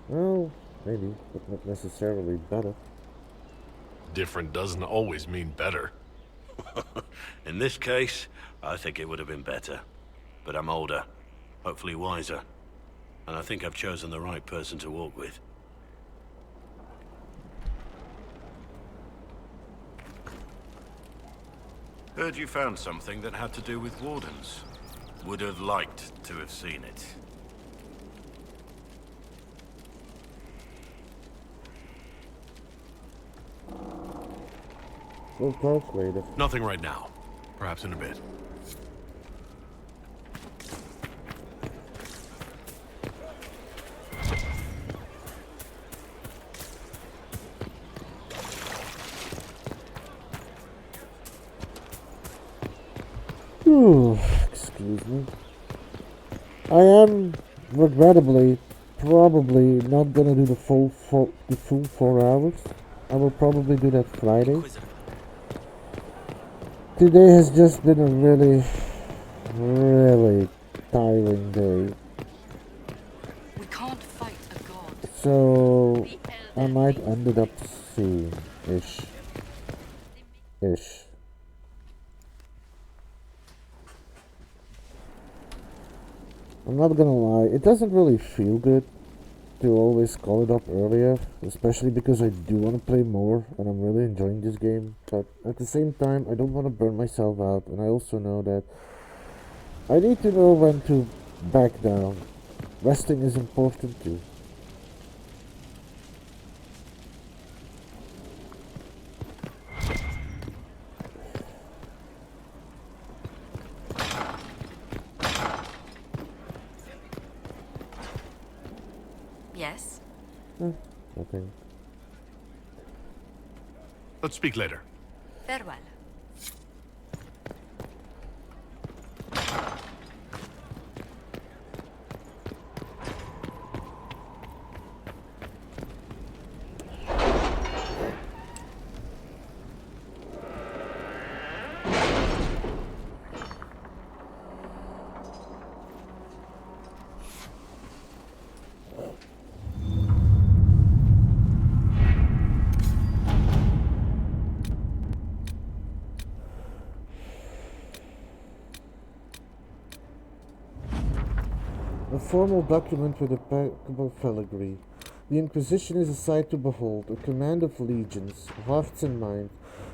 Well, maybe, but not necessarily better. Different doesn't always mean better. In this case, I think it would have been better. But I'm older, hopefully wiser. And I think I've chosen the right person to walk with. Heard you found something that had to do with wardens. Would have liked to have seen it. We'll talk later. Nothing right now. Perhaps in a bit. Excuse me. I am, regrettably, probably not gonna do the full 4 hours. I will probably do that Friday. Today has just been a really tiring day. We can't fight a god. So I might end it up soon ish. I'm not gonna lie, it doesn't really feel good to always call it up earlier, especially because I do want to play more and I'm really enjoying this game, but at the same time I don't want to burn myself out, and I also know that I need to know when to back down. Resting is important too. Yes? Nothing. Let's speak later. Farewell. A formal document with impeccable filigree. The Inquisition is a sight to behold, a command of legions, hearts and minds.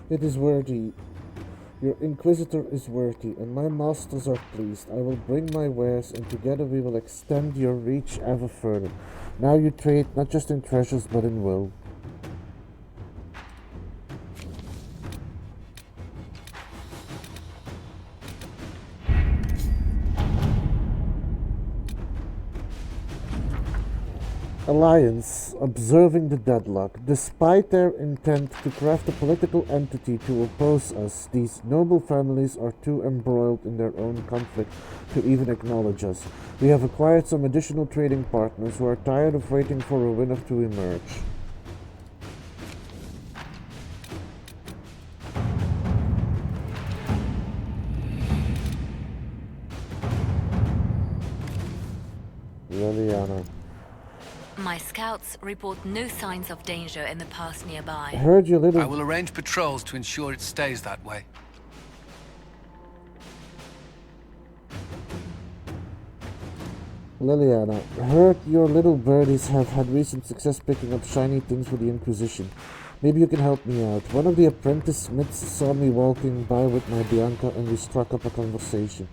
It is worthy. Your Inquisitor is worthy, and my masters are pleased. I will bring my wares, and together we will extend your reach ever further. Now you trade not just in treasures, but in will. Alliance, observing the deadlock. Despite their intent to craft a political entity to oppose us, these noble families are too embroiled in their own conflict to even acknowledge us. We have acquired some additional trading partners who are tired of waiting for a winner to emerge. Liliana. My scouts report no signs of danger in the pass nearby. Heard your little... I will arrange patrols to ensure it stays that way. Liliana, heard your little birdies have had recent success picking up shiny things for the Inquisition. Maybe you can help me out. One of the apprentice smiths saw me walking by with my Bianca and we struck up a conversation.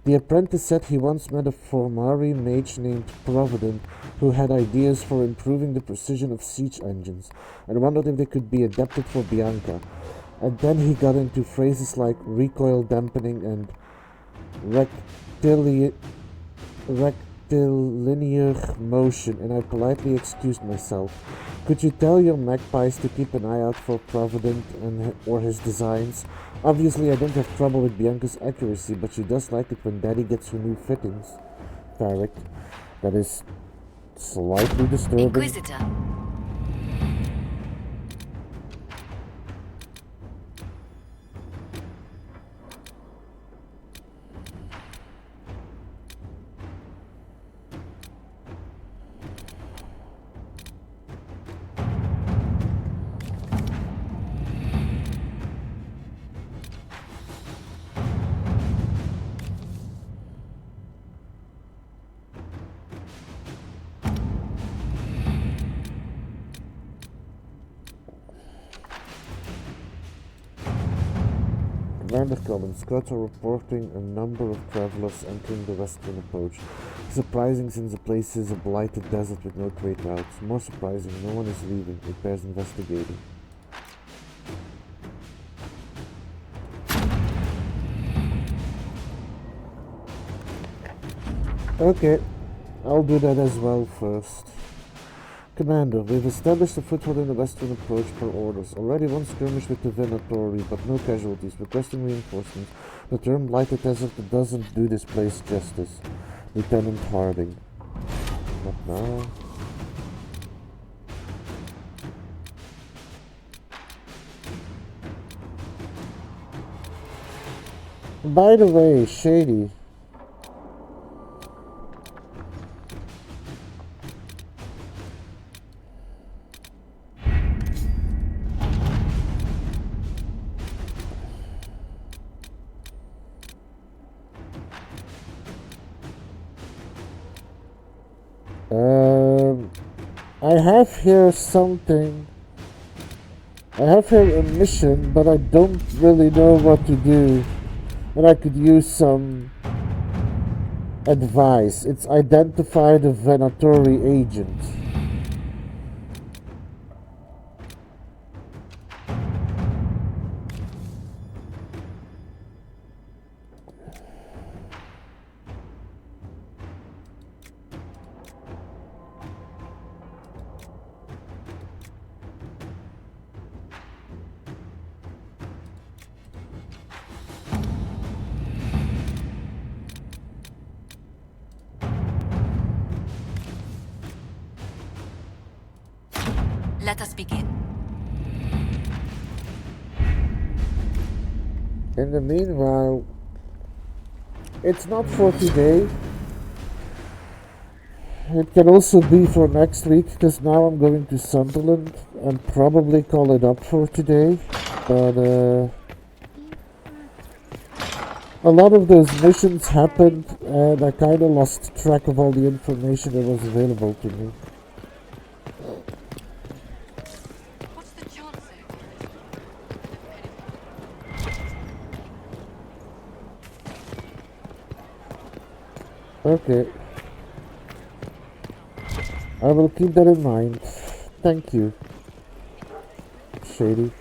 The apprentice said he once met a Formari mage named Provident who had ideas for improving the precision of siege engines and wondered if they could be adapted for Bianca. And then he got into phrases like recoil dampening and rectilinear motion, and I politely excused myself. Could you tell your magpies to keep an eye out for Provident or his designs? Obviously, I don't have trouble with Bianca's accuracy, but she does like it when Daddy gets her new fittings. Varric, that is slightly disturbing. Inquisitor. Commander Collins, scouts are reporting a number of travelers entering the western approach. Surprising since the place is a blighted desert with no trade routes. More surprising, no one is leaving. It bears investigating. Okay, I'll do that as well first. Commander, we've established a foothold in the western approach per orders. Already one skirmish with the Venatori, but no casualties. Requesting reinforcements. The term blighted desert doesn't do this place justice. Lieutenant Harding. Not now. By the way, Shady. I have here something. I have here a mission, but I don't really know what to do. And I could use some advice. It's identify the Venatori agent. Let us begin. In the meanwhile, it's not for today. It can also be for next week, because now I'm going to Sunderland and probably call it up for today. But a lot of those missions happened, and I kind of lost track of all the information that was available to me. What's the chance? Okay. I will keep that in mind. Thank you, Shady.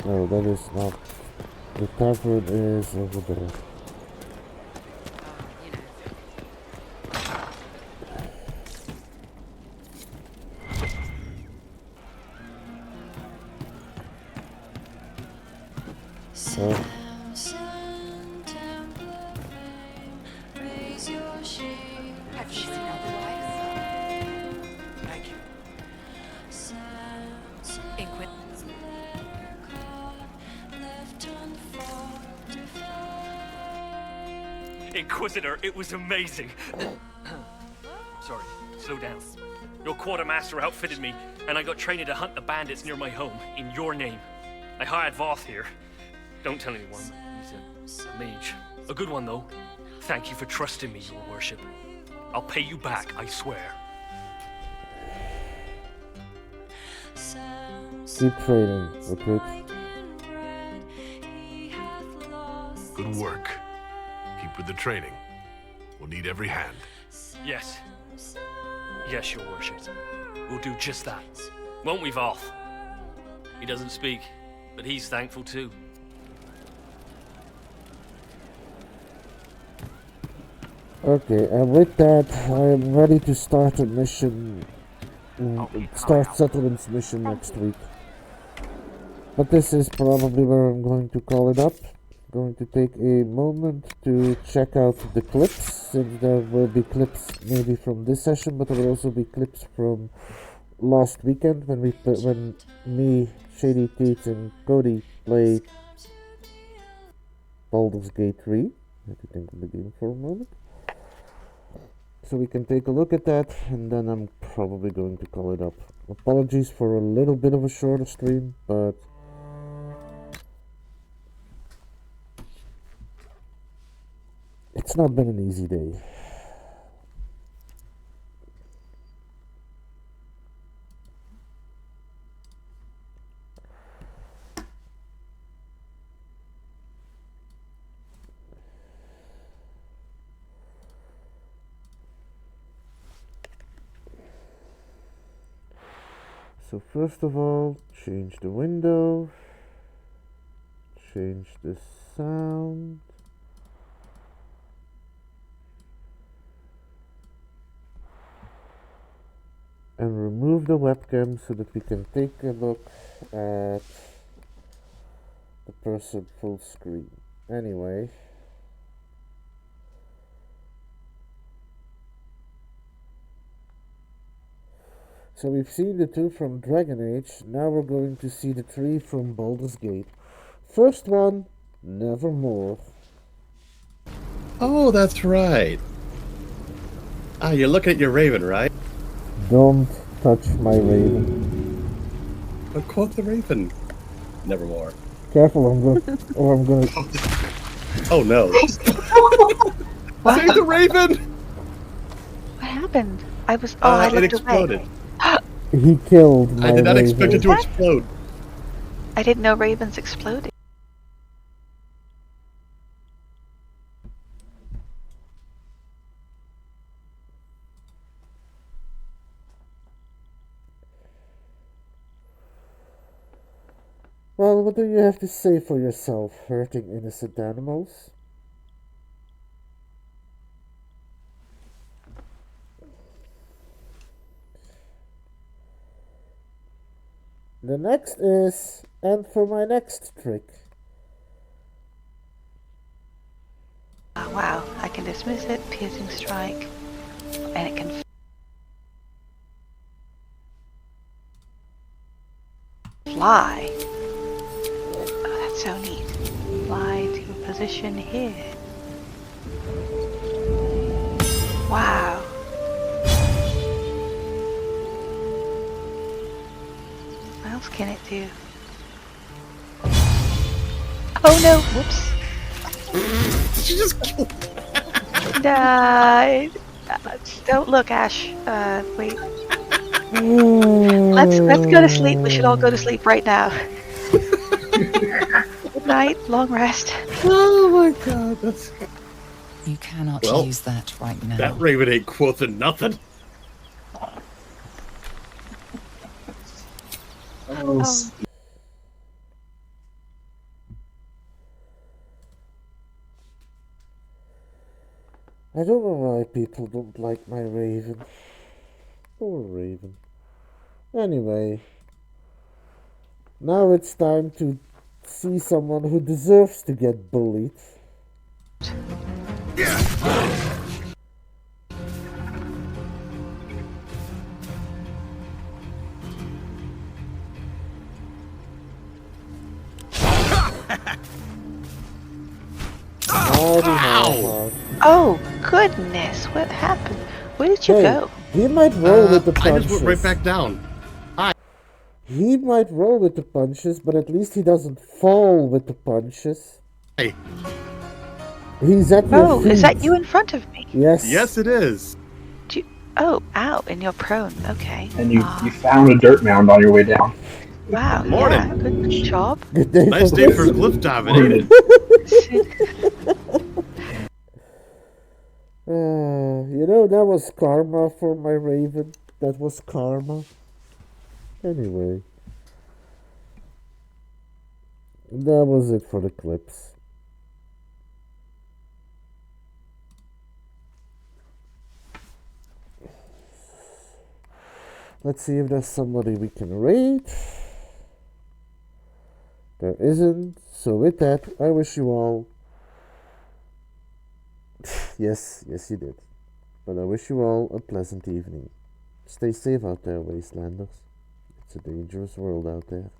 No, that is not. The tavern is over there. Have you seen otherwise? Thank you. Inquisitor, it was amazing. Sorry, slow down. Your quartermaster outfitted me, and I got trained to hunt the bandits near my home, in your name. I hired Voth here. Don't tell anyone. He's a mage. A good one, though. Thank you for trusting me, your worship. I'll pay you back, I swear. Keep training, recruit. Good work. Keep with the training. We'll need every hand. Yes. Yes, your worship. We'll do just that. Won't we, Voth? He doesn't speak, but he's thankful too. Okay, and with that, I am ready to start a mission. Start Settlement's mission next week. But this is probably where I'm going to call it up. Going to take a moment to check out the clips, since there will be clips maybe from this session, but there will also be clips from last weekend when me, Shady Teats, and Cody played Baldur's Gate 3. Let me think of the game for a moment. So we can take a look at that, and then I'm probably going to call it up. Apologies for a little bit of a shorter stream, but it's not been an easy day. So first of all, change the window, change the sound. And remove the webcam so that we can take a look at the person full screen. Anyway. So we've seen the two from Dragon Age, now we're going to see the three from Baldur's Gate. First one, Nevermore. Oh, that's right. Ah, you're looking at your raven, right? Don't touch my raven. But quote the raven. Nevermore. Careful, I'm gonna... Oh no. Save the raven! What happened? I was... Oh, I it looked exploded. away. He killed my I did not raven. expect it to explode. I didn't know ravens exploded. Well, what do you have to say for yourself, hurting innocent animals? The next is, and for my next trick. Oh, wow, I can dismiss it, piercing strike, and it can fly. Oh, that's so neat. Fly to a position here. Wow. What else can it do? Oh no! Whoops. Did you just kill? Don't look, Ash. Wait. Let's go to sleep. We should all go to sleep right now. Good night. Long rest. Oh my god, that's... You cannot Well, use that right now. That raven ain't quoting nothing. Oh. I don't know why people don't like my raven. Poor raven. Anyway, now it's time to see someone who deserves to get bullied. Oh goodness! What happened? Where did you go? He might roll with the punches. I just went right back down. He might roll with the punches, but at least he doesn't fall with the punches. Hey. He's at your feet. Is that you in front of me? Yes. Yes, it is. Oh, ow, and you're prone. Okay. And you found a dirt mound on your way down. Wow. Morning. Yeah, good job. Good day. Nice day for cliff diving. You know, that was karma for my raven. That was karma. Anyway. That was it for the clips. Let's see if there's somebody we can raid. There isn't. So with that, I wish you all... yes, you did. But I wish you all a pleasant evening. Stay safe out there, Wastelanders. It's a dangerous world out there.